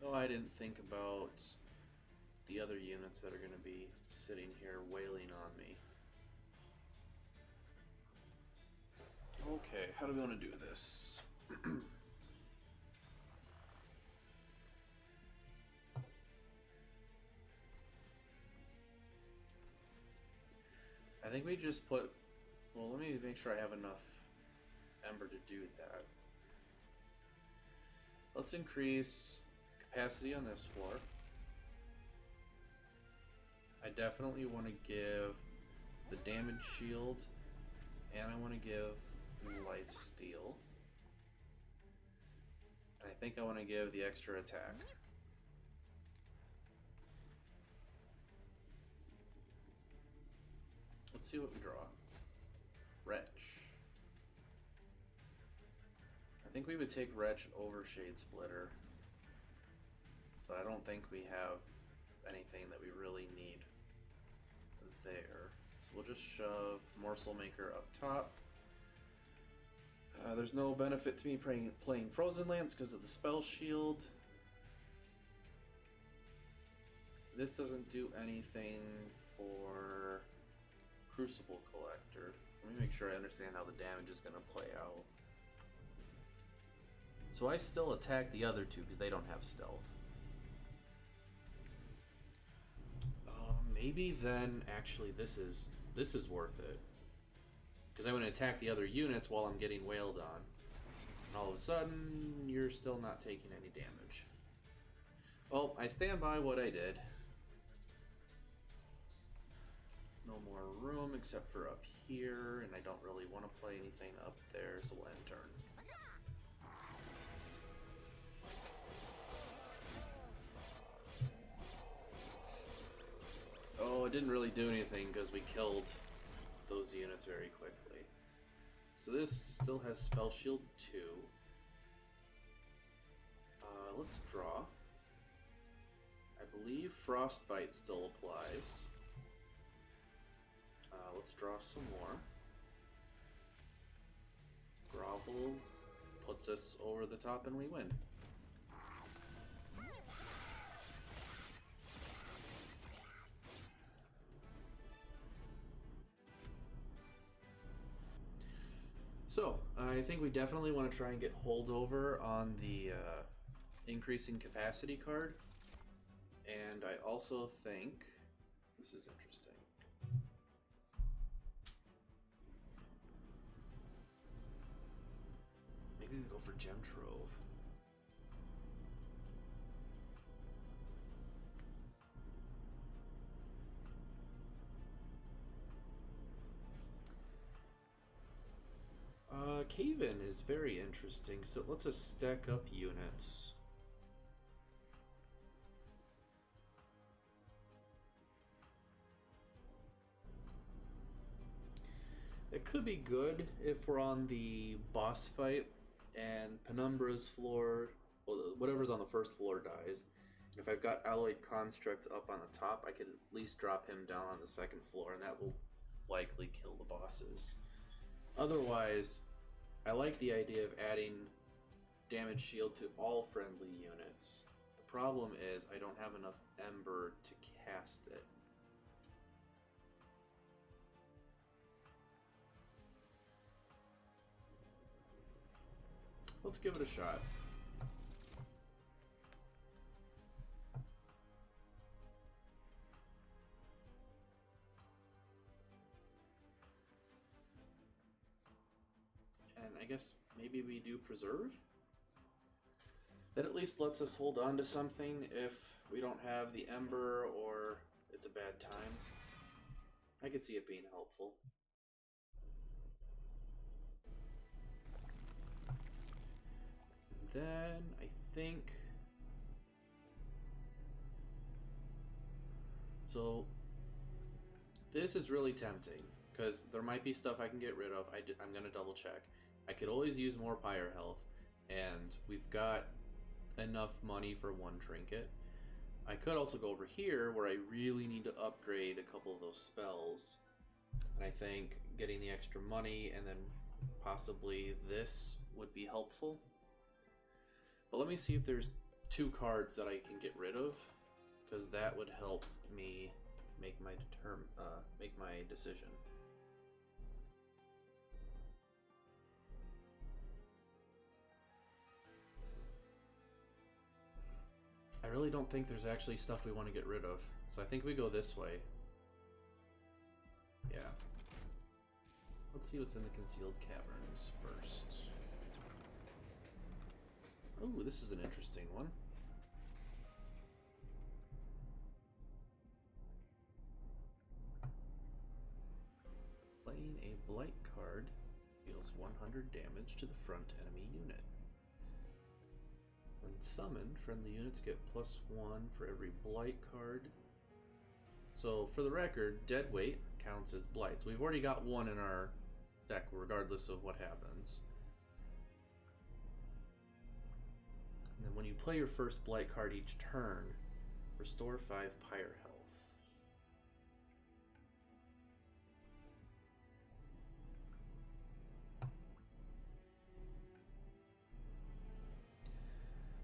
Oh, I didn't think about the other units that are going to be sitting here wailing on me. Okay, how do we want to do this? I think we just put... well, let me make sure I have enough Ember to do that. Let's increase capacity on this floor. I definitely want to give the damage shield, and I want to give life steal. And I think I want to give the extra attack. Let's see what we draw. Wretch. I think we would take Wretch over Shade Splitter, but I don't think we have anything that we really need there. So we'll just shove Morsel Maker up top. There's no benefit to me playing Frozen Lance because of the spell shield. This doesn't do anything for Crucible Collector. Let me make sure I understand how the damage is going to play out. So I still attack the other two because they don't have stealth. Maybe then actually this is worth it, because I'm going to attack the other units while I'm getting wailed on. And all of a sudden, you're still not taking any damage. Well, I stand by what I did. No more room except for up here, and I don't really want to play anything up there, so we'll end turn. Oh, it didn't really do anything because we killed those units very quickly. So this still has Spell Shield 2. Let's draw. I believe Frostbite still applies. Let's draw some more. Grovel puts us over the top and we win. So, I think we definitely want to try and get holdover on the increasing capacity card. And I also think, this is interesting. Maybe we go for Gem Trove. Cave-In is very interesting because it lets us stack up units. It could be good if we're on the boss fight and Penumbra's floor, well, whatever's on the first floor dies. If I've got Alloyed Construct up on the top, I can at least drop him down on the second floor, and that will likely kill the bosses. Otherwise, I like the idea of adding damage shield to all friendly units. The problem is I don't have enough Ember to cast it. Let's give it a shot. And I guess maybe we do Preserve? That at least lets us hold on to something if we don't have the Ember or it's a bad time. I could see it being helpful. Then I think, so this is really tempting because there might be stuff I can get rid of. I'm going to double check. I could always use more Pyre health, and we've got enough money for one trinket. I could also go over here where I really need to upgrade a couple of those spells, and I think getting the extra money and then possibly this would be helpful. But let me see if there's 2 cards that I can get rid of, because that would help me make my decision. I really don't think there's actually stuff we want to get rid of, so I think we go this way. Yeah. Let's see what's in the Concealed Caverns first. Ooh, this is an interesting one. Playing a Blight card deals 100 damage to the front enemy unit. When summoned, friendly units get +1 for every Blight card. So, for the record, Deadweight counts as Blights. We've already got one in our deck, regardless of what happens. And then when you play your first Blight card each turn, restore 5 Pyre health.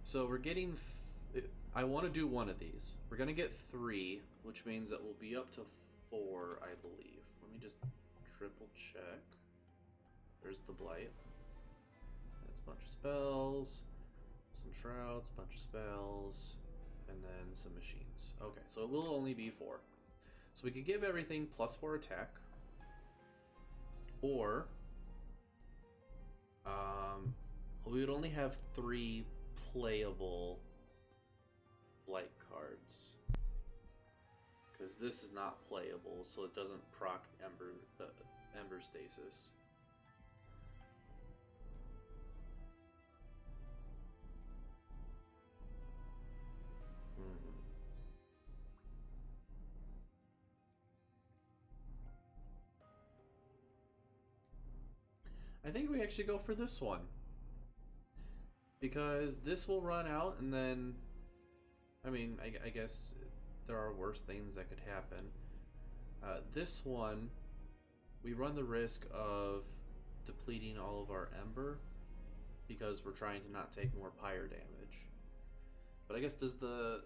So we're getting, I want to do one of these. We're going to get 3, which means that we'll be up to 4, I believe. Let me just triple check. There's the Blight. That's a bunch of spells, some shrouds, a bunch of spells, and then some machines. Okay, so it will only be 4. So we could give everything +4 attack, or we would only have 3 playable blight cards. Because this is not playable, so it doesn't proc the Ember Stasis. I think we actually go for this one. Because this will run out, and then... I mean, I guess there are worse things that could happen. This one, we run the risk of depleting all of our Ember, because we're trying to not take more Pyre damage. But I guess, does the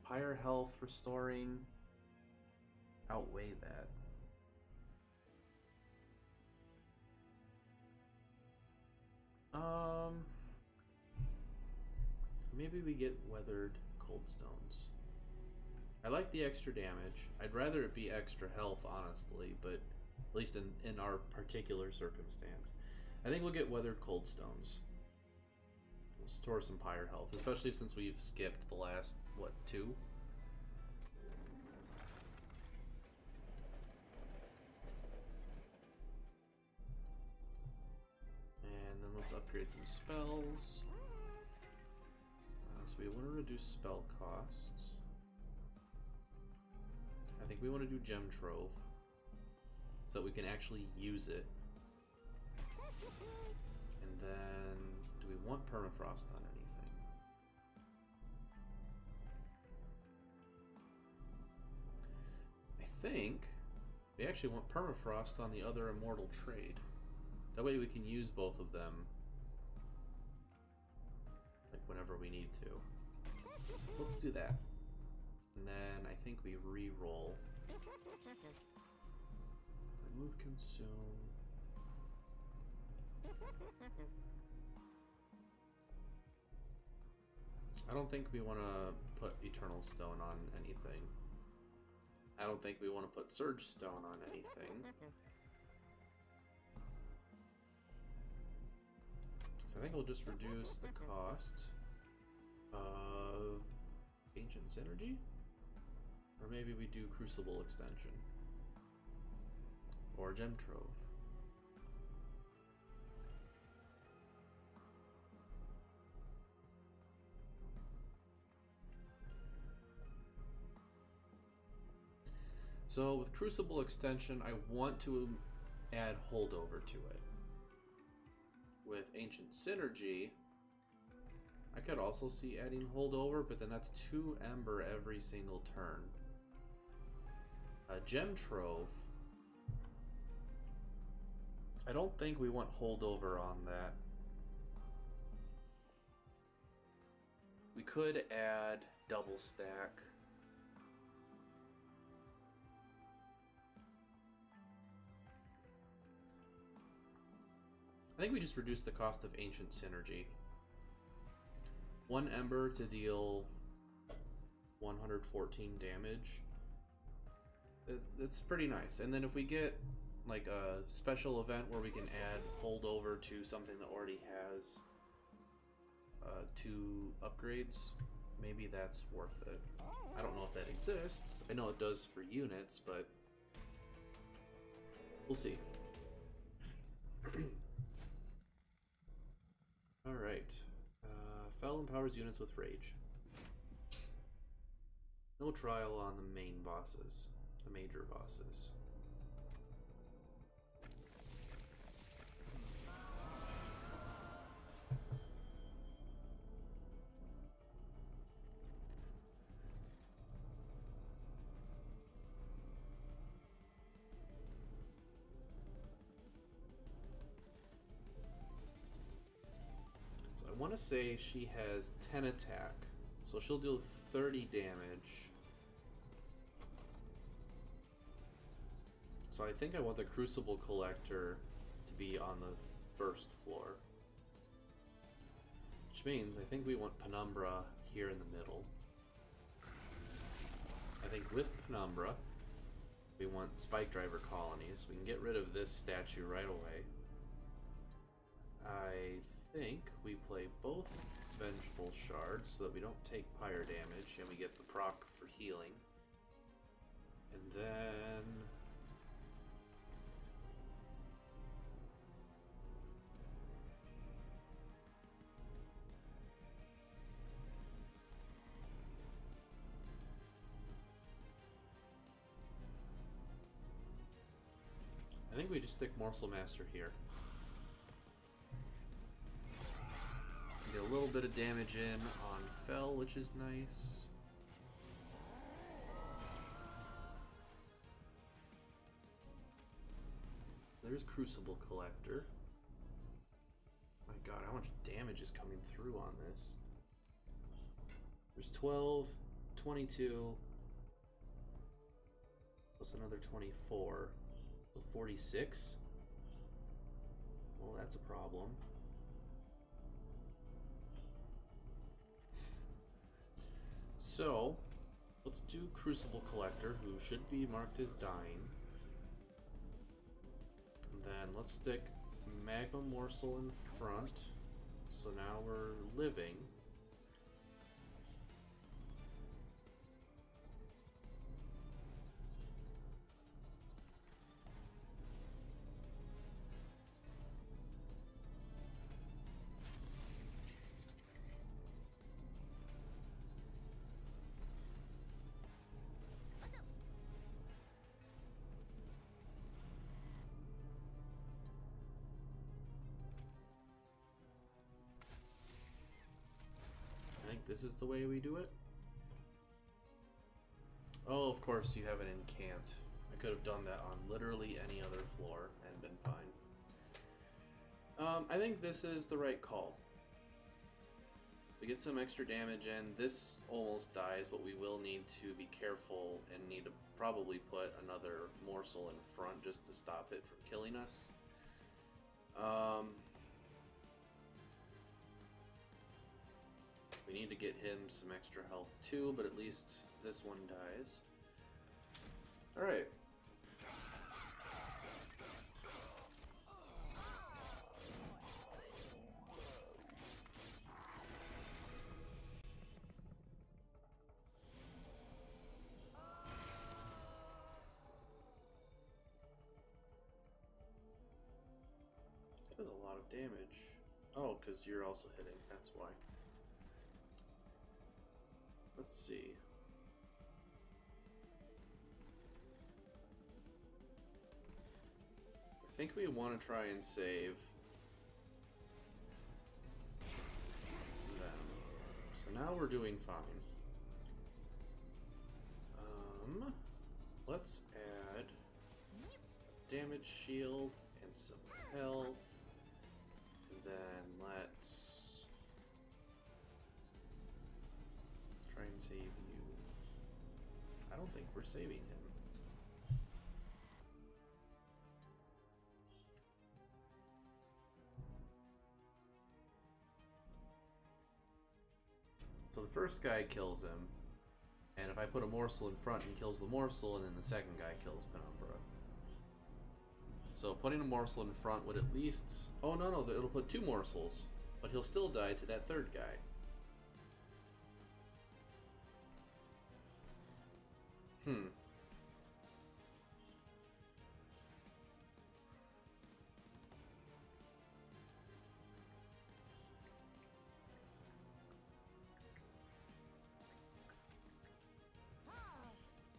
Pyre health restoring outweigh that? Maybe we get Weathered Cold Stones. I like the extra damage. I'd rather it be extra health, honestly, but at least in our particular circumstance. I think we'll get Weathered Cold Stones. We'll store some Pyre health, especially since we've skipped the last, what, 2? And then let's upgrade some spells. So we want to reduce spell costs. I think we want to do Gem Trove so that we can actually use it. And then, do we want Permafrost on anything? I think we actually want Permafrost on the other Immortal Trade. That way we can use both of them like whenever we need to. Let's do that. And then I think we re-roll. Remove Consume. I don't think we want to put Eternal Stone on anything. I don't think we want to put Surge Stone on anything. So I think we'll just reduce the cost of Ancient Synergy? Or maybe we do Crucible Extension. Or Gem Trove. So with Crucible Extension, I want to add Holdover to it. With Ancient Synergy, I could also see adding Holdover, but then that's 2 Ember every single turn. Gem Trove, I don't think we want Holdover on that. We could add Double Stack. I think we just reduce the cost of Ancient Synergy. 1 Ember to deal 114 damage. It's pretty nice. And then if we get like a special event where we can add Holdover to something that already has 2 upgrades, maybe that's worth it. I don't know if that exists. I know it does for units, but we'll see. Alright. Fel empowers units with Rage. No trial on the main bosses. The major bosses. I want to say she has 10 attack, so she'll deal 30 damage. So I think I want the Crucible Collector to be on the first floor. Which means I think we want Penumbra here in the middle. I think with Penumbra, we want Spikedriver colonies. We can get rid of this statue right away. I think we play both Vengeful Shards so that we don't take pyre damage and we get the proc for healing. And then... I think we just stick Morsel Master here. Get a little bit of damage in on Fel, which is nice. There's Crucible Collector. My god, how much damage is coming through on this? There's 12, 22, plus another 24. So 46? Well, that's a problem. So, let's do Crucible Collector, who should be marked as dying. And then let's stick Magma Morsel in front. So now we're living. I think this is the way we do it. Oh, of course you have an incant. I could have done that on literally any other floor and been fine. I think this is the right call. We get some extra damage in. This almost dies, but we will need to be careful and need to probably put another morsel in front just to stop it from killing us. We need to get him some extra health too, but at least this one dies. Alright. That does a lot of damage. Oh, because you're also hitting, that's why. Let's see. I think we want to try and save them. So now we're doing fine. Let's add a damage shield and some health. And then let's try and save you. I don't think we're saving him. So the first guy kills him, and if I put a morsel in front, he kills the morsel, and then the second guy kills Penumbra. So putting a morsel in front would at least... Oh, no, it'll put 2 morsels, but he'll still die to that third guy.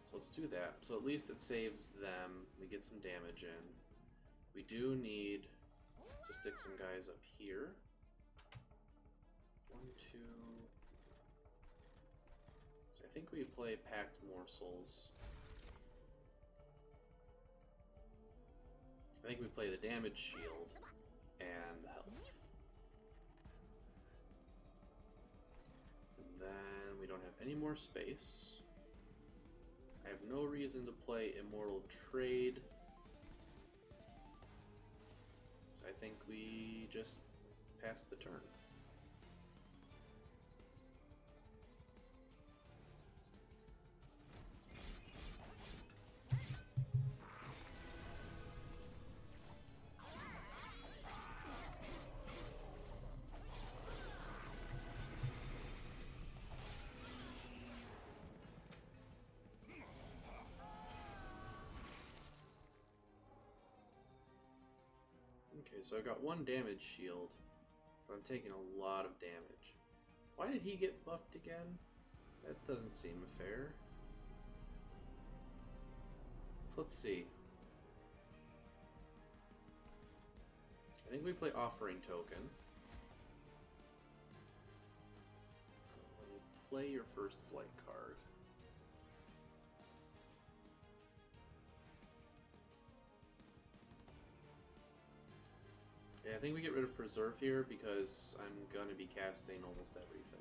So let's do that. So at least it saves them. We get some damage in. We do need to stick some guys up here. 1, 2... So I think we play Packed Morsels. I think we play the damage shield and the health. And then we don't have any more space. I have no reason to play Immortal Trade. So I think we just pass the turn. Okay, so I got 1 damage shield, but I'm taking a lot of damage. Why did he get buffed again? That doesn't seem fair. So let's see. I think we play Offering Token. When you play your first Blight card. Yeah, I think we get rid of Preserve here because I'm going to be casting almost everything.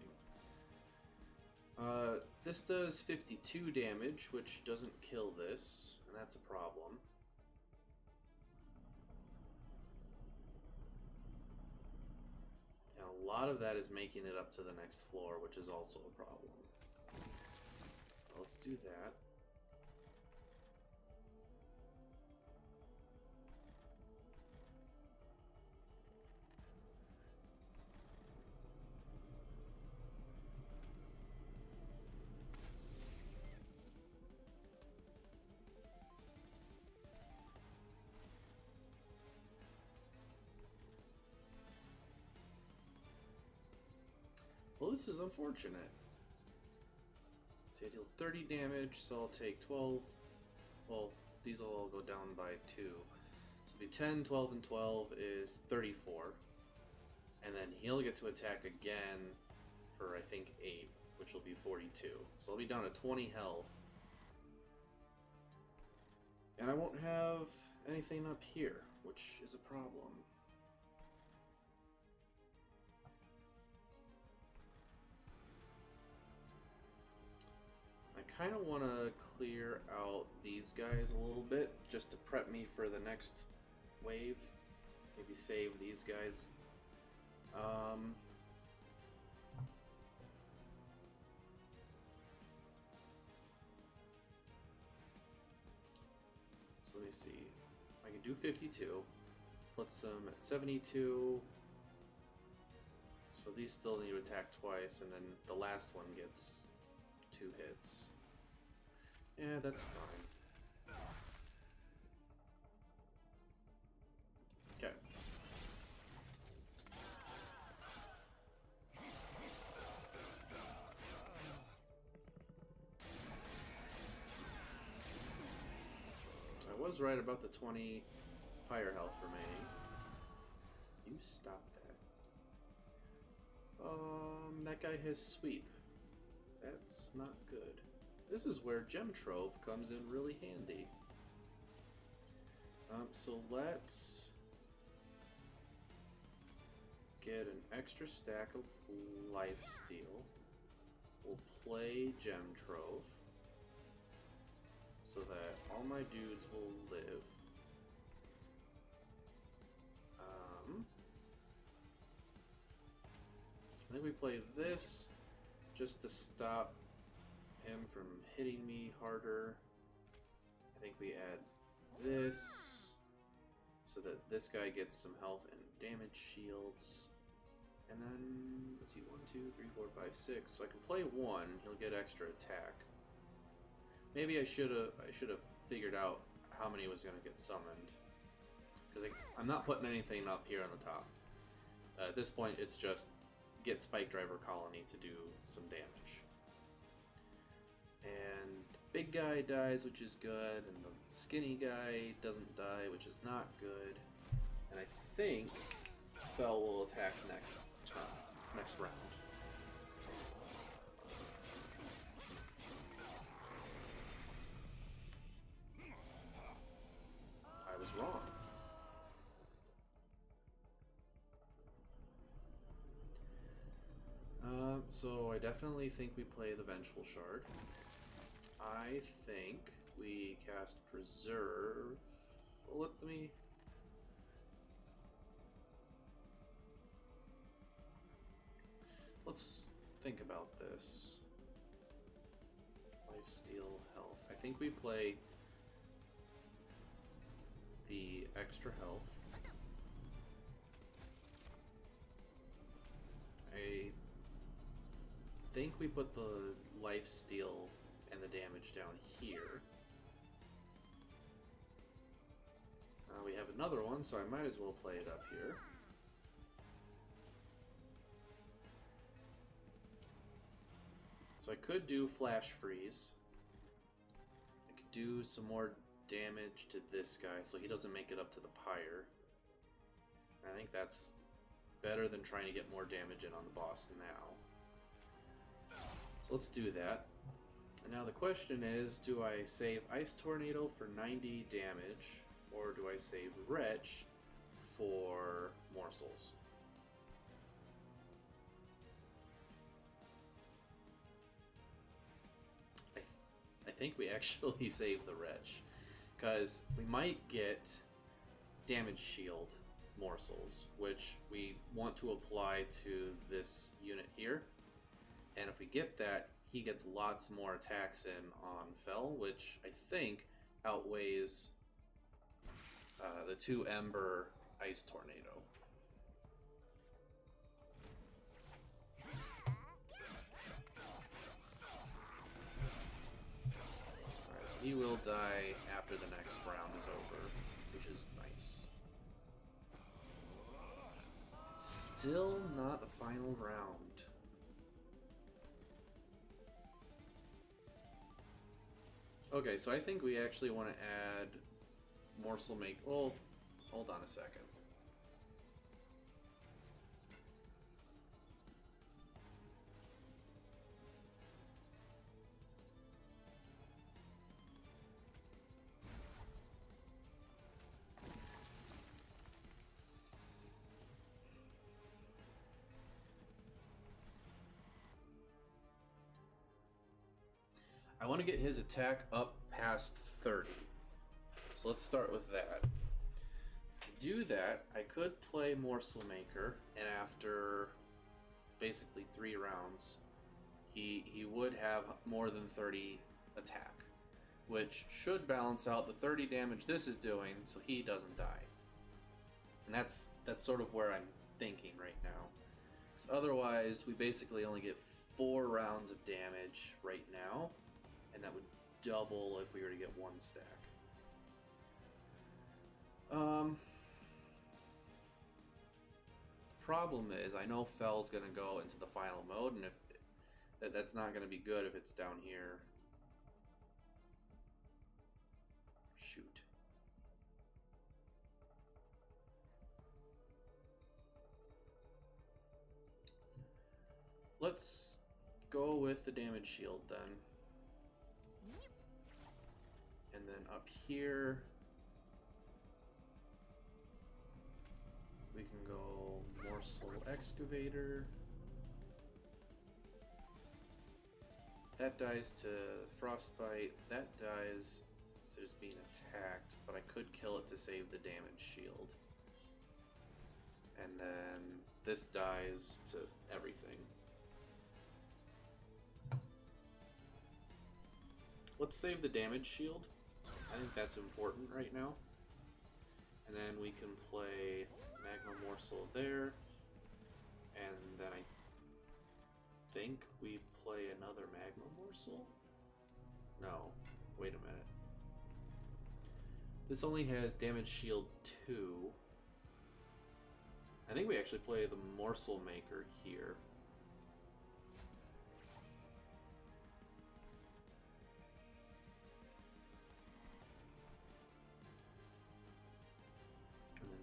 This does 52 damage, which doesn't kill this, and that's a problem. And a lot of that is making it up to the next floor, which is also a problem. Let's do that. Well, this is unfortunate. So I deal 30 damage, so I'll take 12. Well, these will all go down by 2. So it'll be 10, 12, and 12 is 34. And then he'll get to attack again for, I think, 8, which will be 42. So I'll be down to 20 health. And I won't have anything up here, which is a problem. I kind of want to clear out these guys a little bit just to prep me for the next wave. Maybe save these guys. So let me see. I can do 52. Puts them at 72. So these still need to attack twice, and then the last one gets 2 hits. Yeah, that's fine. Okay. I was right about the 20 fire health remaining. You stop that. That guy has sweep. That's not good. This is where Gem Trove comes in really handy. So let's get an extra stack of lifesteal. We'll play Gem Trove so that all my dudes will live. I think we play this just to stop him from hitting me harder. I think we add this so that this guy gets some health and damage shields. And then, let's see, 1, 2, 3, 4, 5, 6. So I can play 1, he'll get extra attack. Maybe I should have figured out how many was going to get summoned. Because I'm not putting anything up here on the top. At this point, it's just get Spikedriver Colony to do some damage. And the big guy dies, which is good, and the skinny guy doesn't die, which is not good. And I think Fel will attack next round. I was wrong. So I definitely think we play the Vengeful Shard. I think we cast Preserve. Well, let me... Let's think about this. Lifesteal, health. I think we play the extra health. I think we put the lifesteal and the damage down here. We have another one, so I might as well play it up here. So I could do Flash Freeze. I could do some more damage to this guy so he doesn't make it up to the pyre. I think that's better than trying to get more damage in on the boss now. So let's do that. And now the question is, do I save Ice Tornado for 90 damage, or do I save Wretch for morsels? I think we actually save the Wretch, because we might get damage shield morsels, which we want to apply to this unit here. And if we get that, he gets lots more attacks in on Fel, which I think outweighs the 2 Ember Ice Tornado. Alright, so he will die after the next round is over, which is nice. Still not the final round. Okay, so I think we actually want to add Morsel Make. Oh, hold on a second. I want to get his attack up past 30. So let's start with that. To do that, I could play Morsel Maker, and after basically 3 rounds, he would have more than 30 attack, which should balance out the 30 damage this is doing, so he doesn't die. And that's sort of where I'm thinking right now. Because otherwise, we basically only get 4 rounds of damage right now, and that would double if we were to get 1 stack. Problem is, I know Fel's gonna go into the final mode, and if that's not gonna be good if it's down here. Shoot. Let's go with the damage shield then. And then up here, we can go Morsel Excavator. That dies to Frostbite. That dies to just being attacked, but I could kill it to save the damage shield. And then this dies to everything. Let's save the damage shield. I think that's important right now. And then we can play Magma Morsel there. And then I think we play another Magma Morsel? No. Wait a minute. This only has damage shield 2. I think we actually play the Morsel Maker here.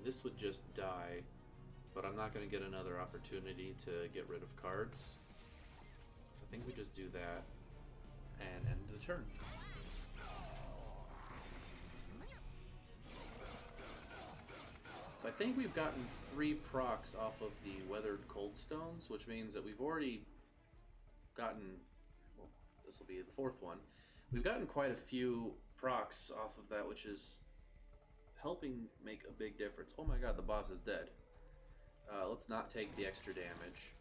This would just die, but I'm not going to get another opportunity to get rid of cards. So I think we just do that and end the turn. So I think we've gotten 3 procs off of the Weathered Cold Stones, which means that we've already gotten, well, this will be the 4th one. We've gotten quite a few procs off of that, which is helping make a big difference. Oh my god, the boss is dead. Let's not take the extra damage.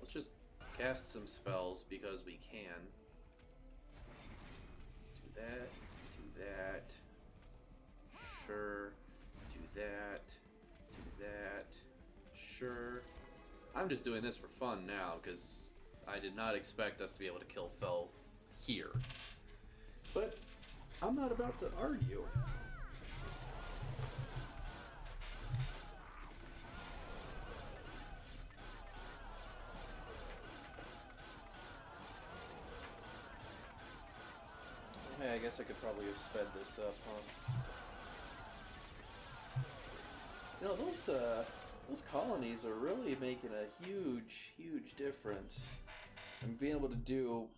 Let's just cast some spells because we can. Do that, do that. Sure. Do that, do that. Sure. I'm just doing this for fun now because I did not expect us to be able to kill Fel here. But I'm not about to argue. Hey, I guess I could probably have sped this up, huh? You know, those colonies are really making a huge, huge difference. And being able to do,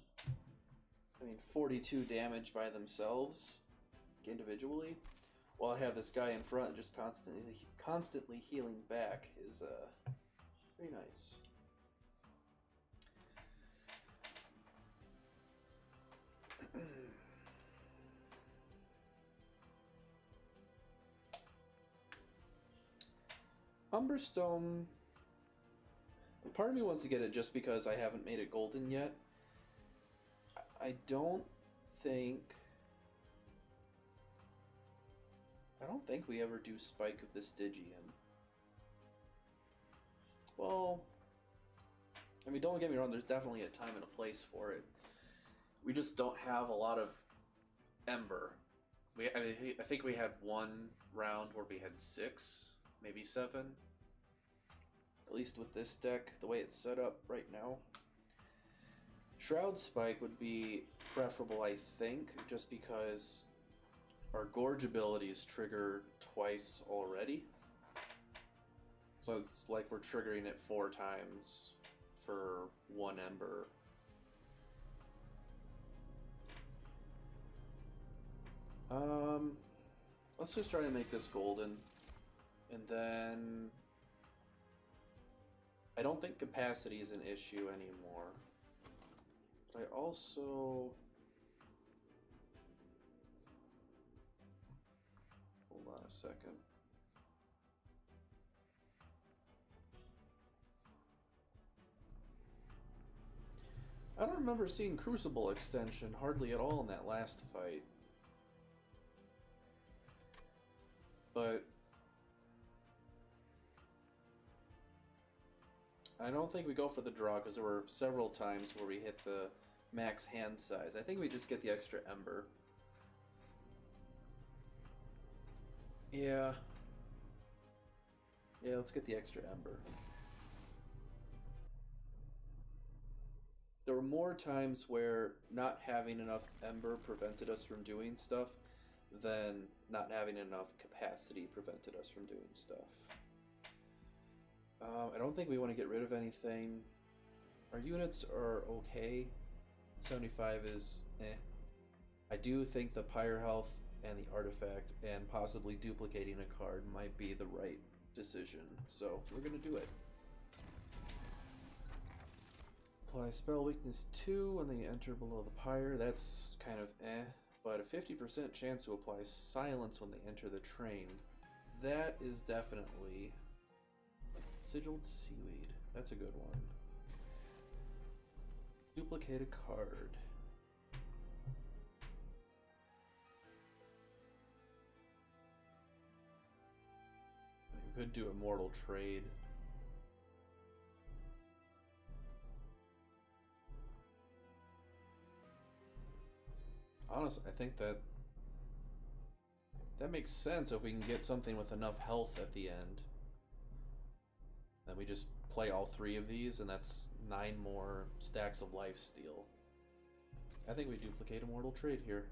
I mean, 42 damage by themselves, individually, while I have this guy in front just constantly healing back is pretty nice. Umberstone, part of me wants to get it just because I haven't made it golden yet. I don't think we ever do Spike of the Stygian. Well, I mean, don't get me wrong, there's definitely a time and a place for it. We just don't have a lot of Ember. I think we had one round where we had 6, maybe 7. At least with this deck, the way it's set up right now. Shroud Spike would be preferable, I think, just because our Gorge abilities trigger twice already. So it's like we're triggering it 4 times for 1 Ember. Let's just try to make this golden. And then I don't think capacity is an issue anymore. But I also... Hold on a second. I don't remember seeing Crucible extension hardly at all in that last fight. But I don't think we go for the draw because there were several times where we hit the max hand size. I think we just get the extra Ember. Yeah. Yeah, let's get the extra Ember. There were more times where not having enough Ember prevented us from doing stuff than not having enough capacity prevented us from doing stuff. I don't think we want to get rid of anything. Our units are okay. 75 is eh. I do think the Pyre Health and the Artifact and possibly duplicating a card might be the right decision. So we're going to do it. Apply Spell Weakness 2 when they enter below the Pyre. That's kind of eh. But a 50% chance to apply Silence when they enter the train. That is definitely... Sigiled Seaweed. That's a good one. Duplicate a card. We could do Immortal Trade. Honestly, I think that makes sense if we can get something with enough health at the end. Then we just play all 3 of these, and that's 9 more stacks of lifesteal. I think we duplicate Immortal Trade here.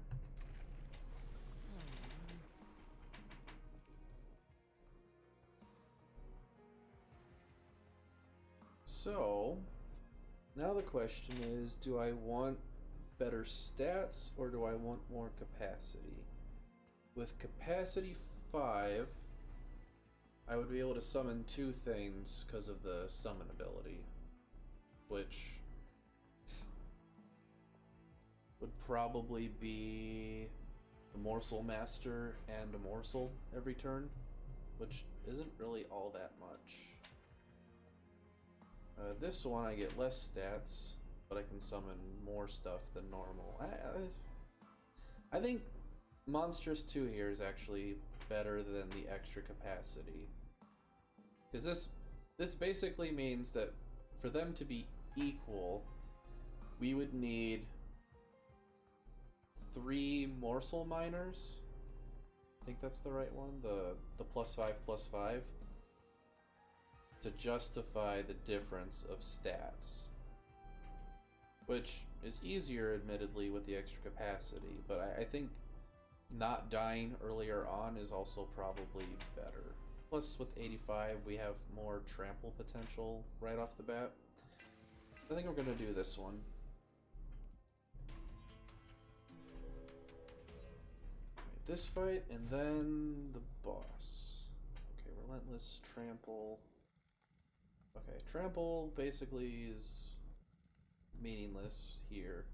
So, now the question is, do I want better stats or do I want more capacity? With capacity 5, I would be able to summon 2 things because of the summon ability, which would probably be the Morsel Master and a Morsel every turn, which isn't really all that much. This one I get less stats, but I can summon more stuff than normal. I think Monstrous 2 here is actually better than the extra capacity. Because this basically means that for them to be equal, we would need 3 Morsel Miners. I think that's the right one, the +5/+5. To justify the difference of stats. Which is easier, admittedly, with the extra capacity, but I think not dying earlier on is also probably better. Plus, with 85, we have more trample potential right off the bat. I think we're going to do this one. Right, this fight, and then the boss. Okay, Relentless Trample. Okay, Trample basically is meaningless here.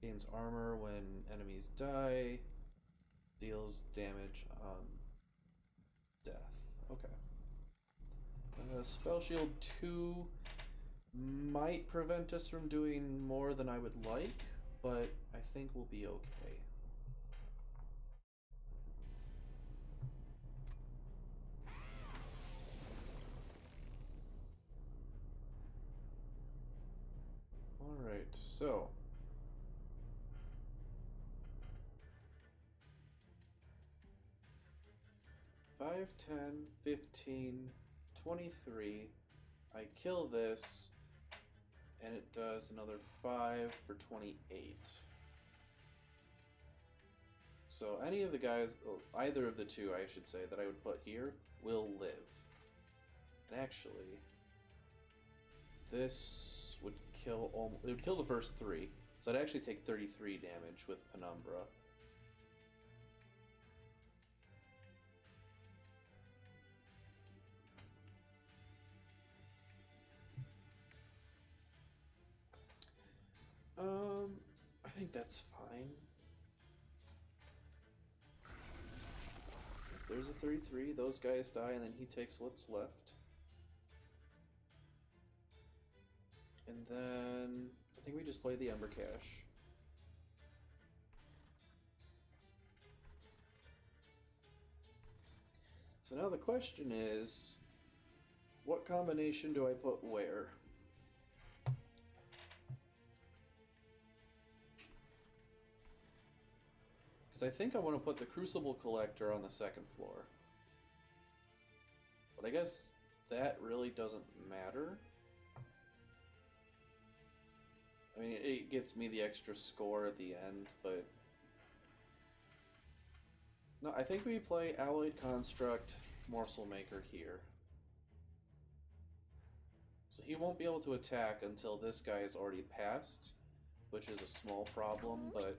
Gains armor when enemies die. Deals damage on death. Okay. Spell Shield 2 might prevent us from doing more than I would like, but I think we'll be okay. Alright, so 5, 10, 15, 23. I kill this, and it does another 5 for 28. So any of the guys, either of the two, I should say, that I would put here, will live. And actually, this would kill it would kill the first 3. So I'd actually take 33 damage with Penumbra. I think that's fine. If there's a 33, those guys die, and then he takes what's left. And then I think we just play the Ember Cache. So now the question is, what combination do I put where? Because I think I want to put the Crucible Collector on the 2nd floor. But I guess that really doesn't matter. I mean, it gets me the extra score at the end, but... No, I think we play Alloyed Construct, Morsel Maker here. So he won't be able to attack until this guy is already passed, which is a small problem, but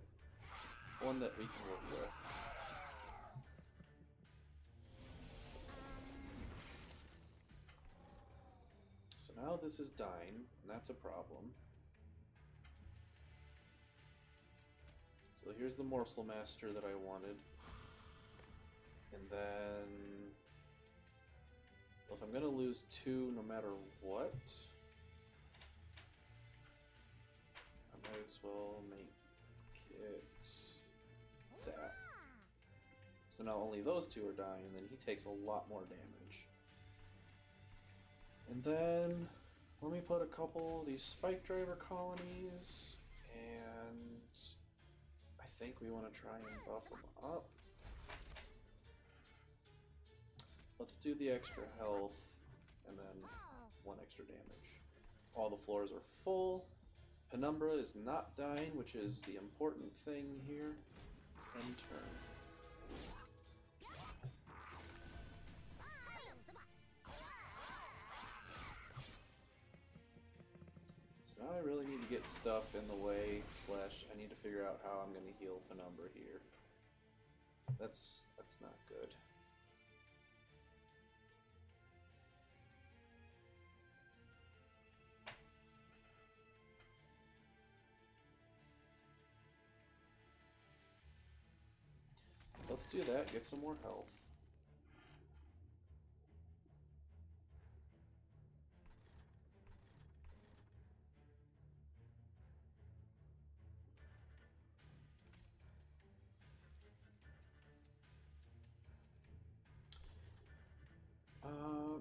one that we can work with. So now this is dying, and that's a problem. So here's the Morsel Master that I wanted. And then... well, if I'm gonna lose 2 no matter what, I might as well make it that. So now only those 2 are dying, and then he takes a lot more damage. And then let me put a couple of these Spikedriver colonies, and I think we want to try and buff them up. Let's do the extra health, and then 1 extra damage. All the floors are full. Penumbra is not dying, which is the important thing here. End turn. So now I really need to get stuff in the way, / I need to figure out how I'm going to heal Penumbra here. That's not good. Let's do that, get some more health.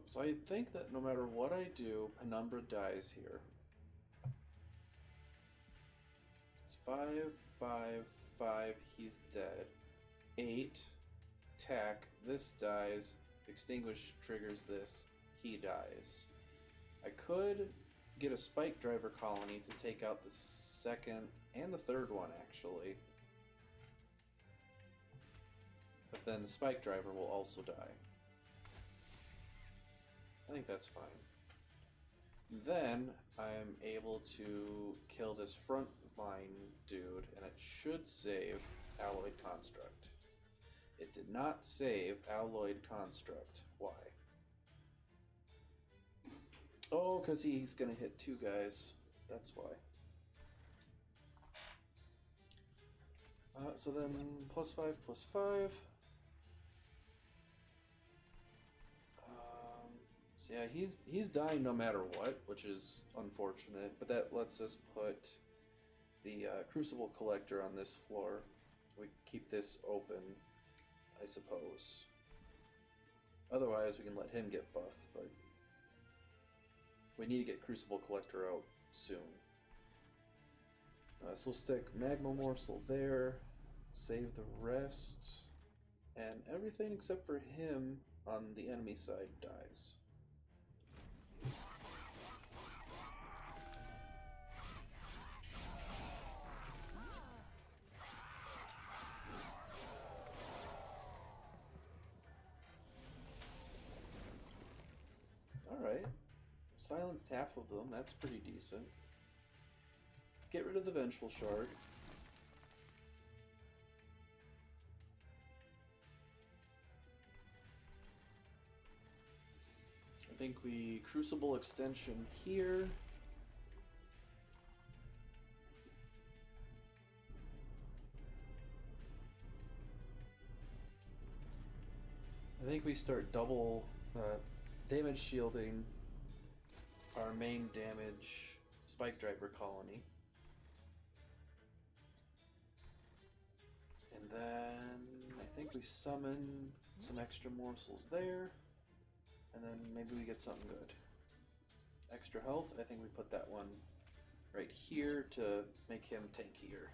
So I think that no matter what I do, Penumbra dies here. It's 5, 5, 5, he's dead. 8, attack, this dies, extinguish triggers this, he dies. I could get a Spikedriver colony to take out the second and the third one, actually. But then the Spikedriver will also die. I think that's fine. Then I'm able to kill this front line dude, and it should save Alloyed Construct. It did not save Alloyed Construct. Why? Oh, because he's going to hit two guys. That's why. So then, +5, +5. So yeah, he's dying no matter what, which is unfortunate. But that lets us put the Crucible Collector on this floor. We keep this open, I suppose. Otherwise, we can let him get buff, but we need to get Crucible Collector out soon. So we'll stick Magma Morsel there, save the rest, and everything except for him on the enemy side dies. Alright, silenced half of them, that's pretty decent. Get rid of the Vengeful Shard. I think we Crucible Extension here. I think we start double damage shielding our main damage Spikedriver colony. And then I think we summon some extra morsels there. And then maybe we get something good. Extra health, I think we put that one right here to make him tankier.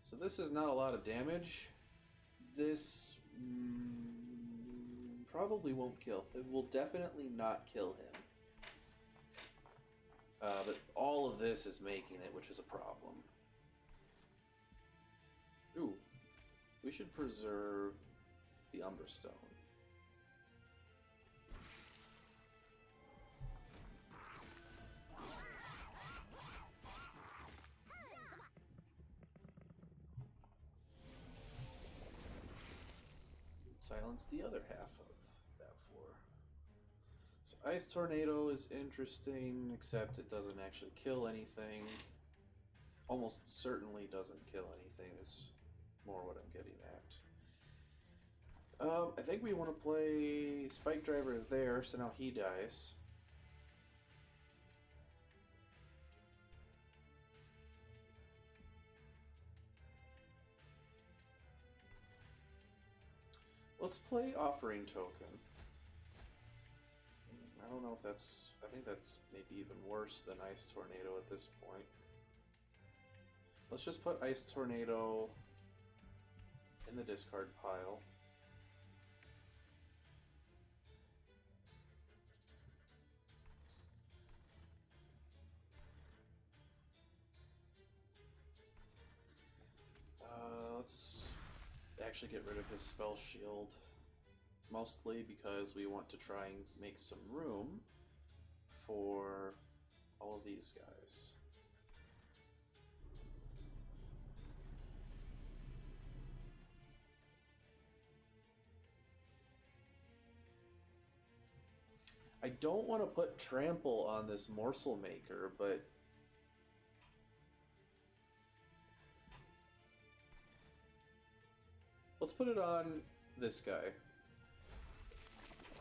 So this is not a lot of damage. This probably won't kill. It will definitely not kill him. But all of this is making it, which is a problem. Ooh, we should preserve the Umbra Stone. Silence the other half of that floor. So Ice Tornado is interesting, except it doesn't actually kill anything. Almost certainly doesn't kill anything is more what I'm getting at. I think we want to play Spikedriver there, so now he dies. Let's play Offering Token. I don't know if that's... I think that's maybe even worse than Ice Tornado at this point. Let's just put Ice Tornado in the discard pile. Let's actually get rid of his spell shield, mostly because we want to try and make some room for all of these guys. I don't want to put Trample on this Morsel Maker, but let's put it on this guy.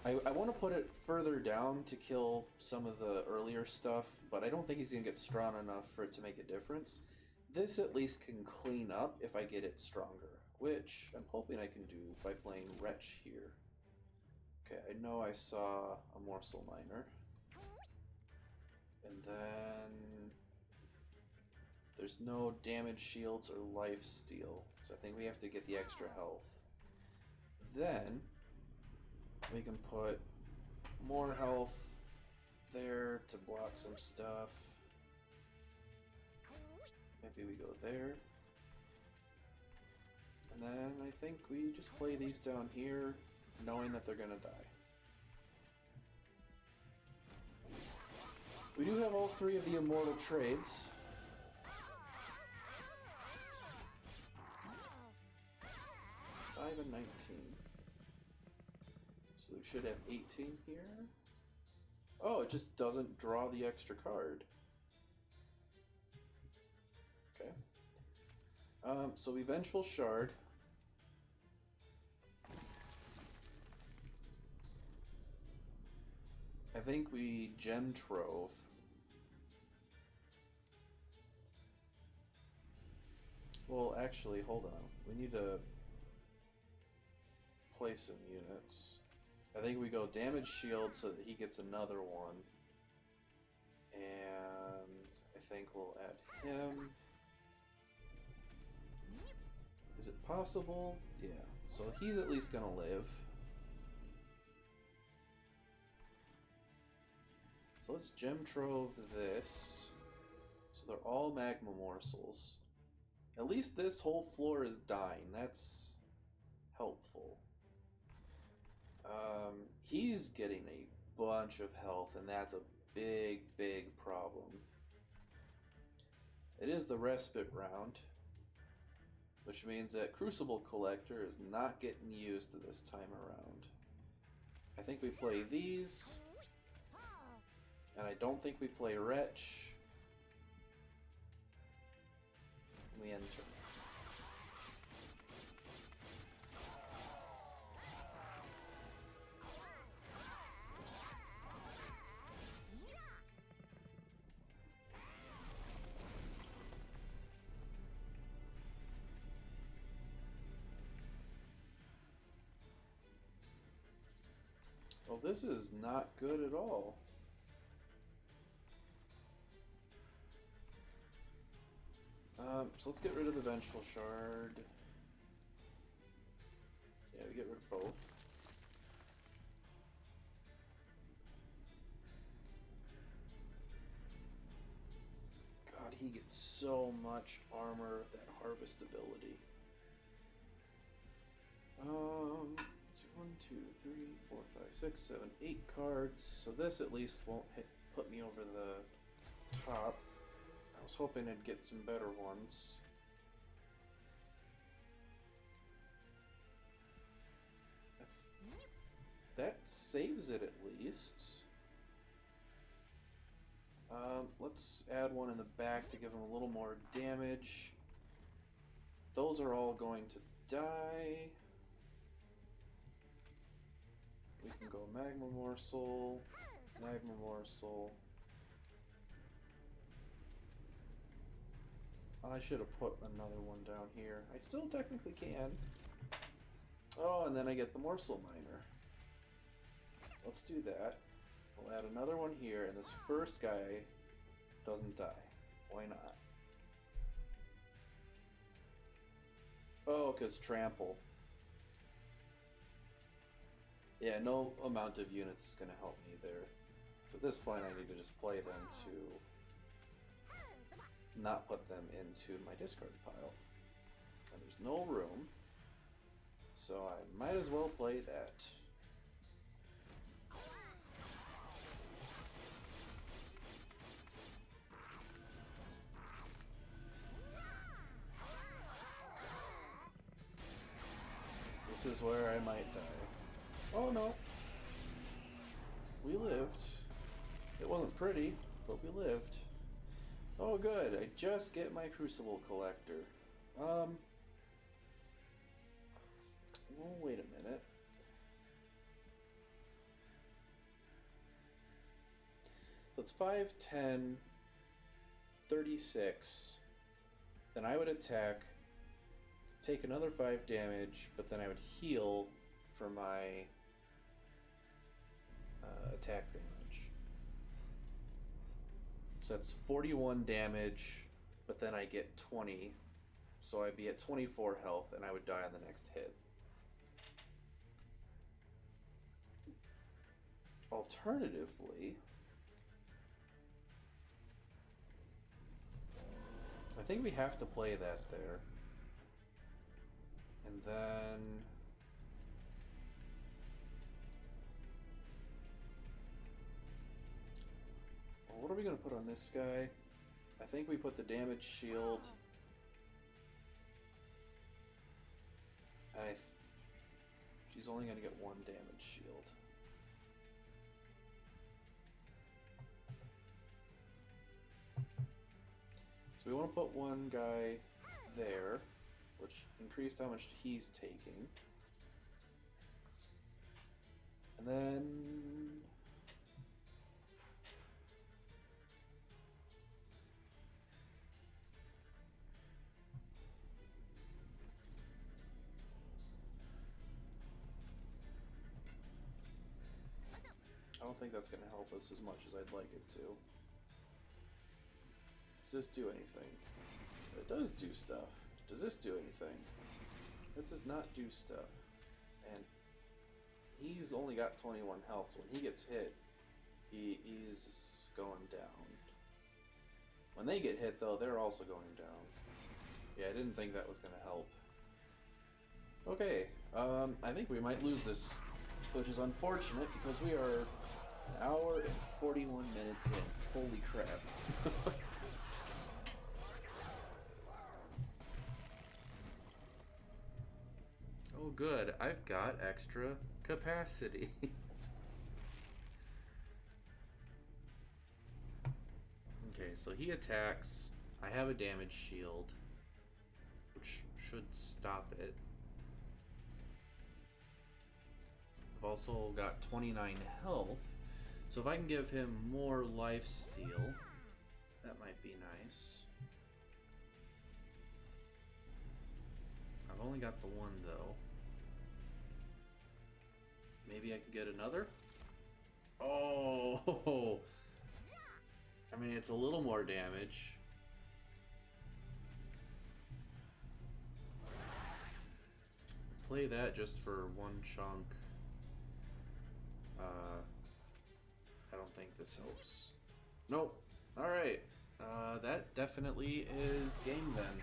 I want to put it further down to kill some of the earlier stuff, but I don't think he's going to get strong enough for it to make a difference. This at least can clean up if I get it stronger, which I'm hoping I can do by playing Wretch here. Okay, I know I saw a Morsel Miner. And then there's no damage shields or life steal, so I think we have to get the extra health. Then we can put more health there to block some stuff. Maybe we go there. And then I think we just play these down here, knowing that they're gonna die. We do have all three of the immortal trades. 5 and 19. So we should have 18 here. Oh, it just doesn't draw the extra card. Okay. So we Vengeful Shard. I think we Gem Trove. Well, actually, hold on. We need to play some units. I think we go Damage Shield so that he gets another one. And I think we'll add him. Is it possible? Yeah. So he's at least gonna live. So let's Gem Trove this. So they're all Magma Morsels. At least this whole floor is dying. That's helpful. He's getting a bunch of health, and that's a big, big problem. It is the respite round, which means that Crucible Collector is not getting used this time around. I think we play these, and I don't think we play Wretch. We enter. Well, this is not good at all. So let's get rid of the Vengeful Shard. Yeah, we get rid of both. God, he gets so much armor with that Harvest ability. Let's see, 1, 2, 3, 4, 5, 6, 7, 8 cards. So this at least won't put me over the top. I was hoping I'd get some better ones. That saves it at least. Let's add one in the back to give him a little more damage. Those are all going to die. We can go Magma Morsel, Magma Morsel. I should have put another one down here. I still technically can. Oh, and then I get the Morsel Miner. Let's do that. We'll add another one here, and this first guy doesn't die. Why not? Oh, because Trample. Yeah, no amount of units is going to help me there. So at this point I need to just play them to not put them into my discard pile. And there's no room, so I might as well play that. This is where I might die. Oh no! We lived. It wasn't pretty, but we lived. Oh good, I just get my Crucible Collector. Oh, wait a minute. So it's 5, 10, 36. Then I would attack, take another 5 damage, but then I would heal for my attack damage. So that's 41 damage, but then I get 20, so I'd be at 24 health, and I would die on the next hit. Alternatively, I think we have to play that there. And then... well, what are we going to put on this guy? I think we put the damage shield. And she's only going to get one damage shield. So we want to put one guy there, which increased how much he's taking. And then... I don't think that's going to help us as much as I'd like it to. Does this do anything? It does do stuff. Does this do anything? It does not do stuff. And he's only got 21 health, so when he gets hit, he's going down. When they get hit, though, they're also going down. Yeah, I didn't think that was going to help. Okay, I think we might lose this, which is unfortunate because we are an hour and 41 minutes in. Holy crap. Oh good, I've got extra capacity. Okay, so he attacks. I have a damage shield, which should stop it. I've also got 29 health, so if I can give him more lifesteal, that might be nice. I've only got the one though. Maybe I can get another? Oh! I mean, it's a little more damage. Play that just for one chunk. I don't think this helps. Nope. Alright. That definitely is game then.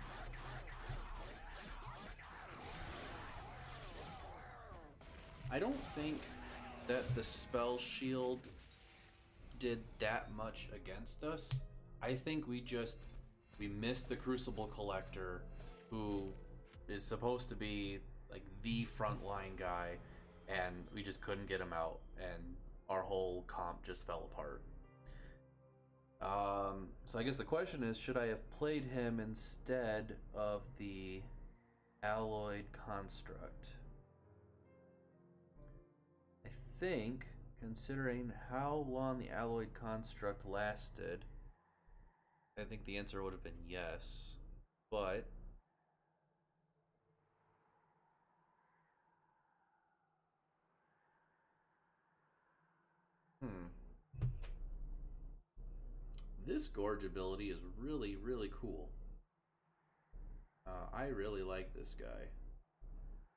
I don't think that the spell shield did that much against us. I think we missed the Crucible Collector, who is supposed to be like the frontline guy, and we just couldn't get him out, and our whole comp just fell apart. So I guess the question is, should I have played him instead of the Alloyed Construct? I think, considering how long the Alloyed Construct lasted, I think the answer would have been yes, but this Gorge ability is really, really cool. I really like this guy.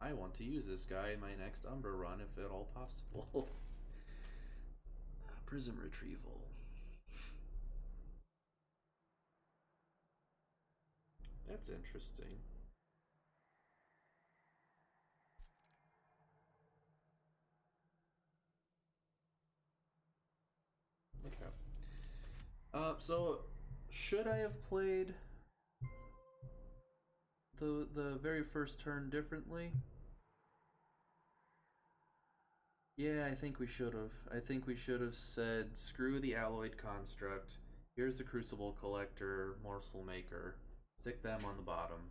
I want to use this guy in my next Umbra run if at all possible. Prism Retrieval. That's interesting. Okay. So should I have played the very first turn differently? Yeah, I think we should have. I think we should have said, screw the Alloyed Construct. Here's the Crucible Collector, Morsel Maker. Stick them on the bottom.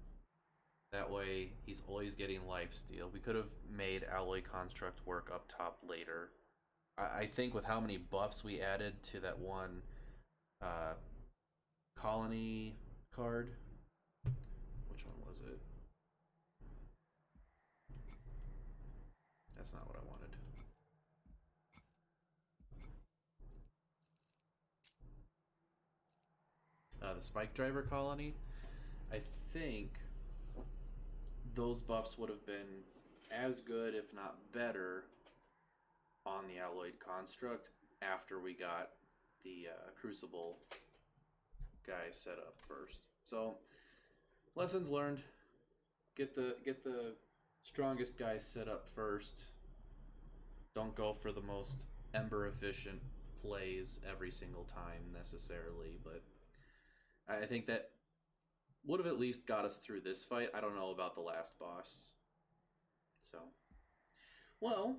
That way, he's always getting lifesteal. We could have made Alloyed Construct work up top later. I think with how many buffs we added to that one colony card. Which one was it? That's not what I wanted. The Spikedriver colony. I think those buffs would have been as good, if not better, on the Alloyed Construct after we got the Crucible guy set up first. So lessons learned. Get the strongest guy set up first. Don't go for the most ember efficient plays every single time necessarily, but I think that would have at least got us through this fight. I don't know about the last boss. So, well,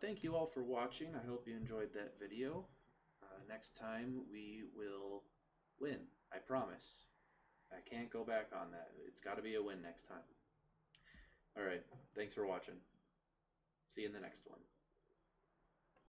thank you all for watching. I hope you enjoyed that video. Next time we will win. I promise. I can't go back on that. It's got to be a win next time. Alright, thanks for watching. See you in the next one.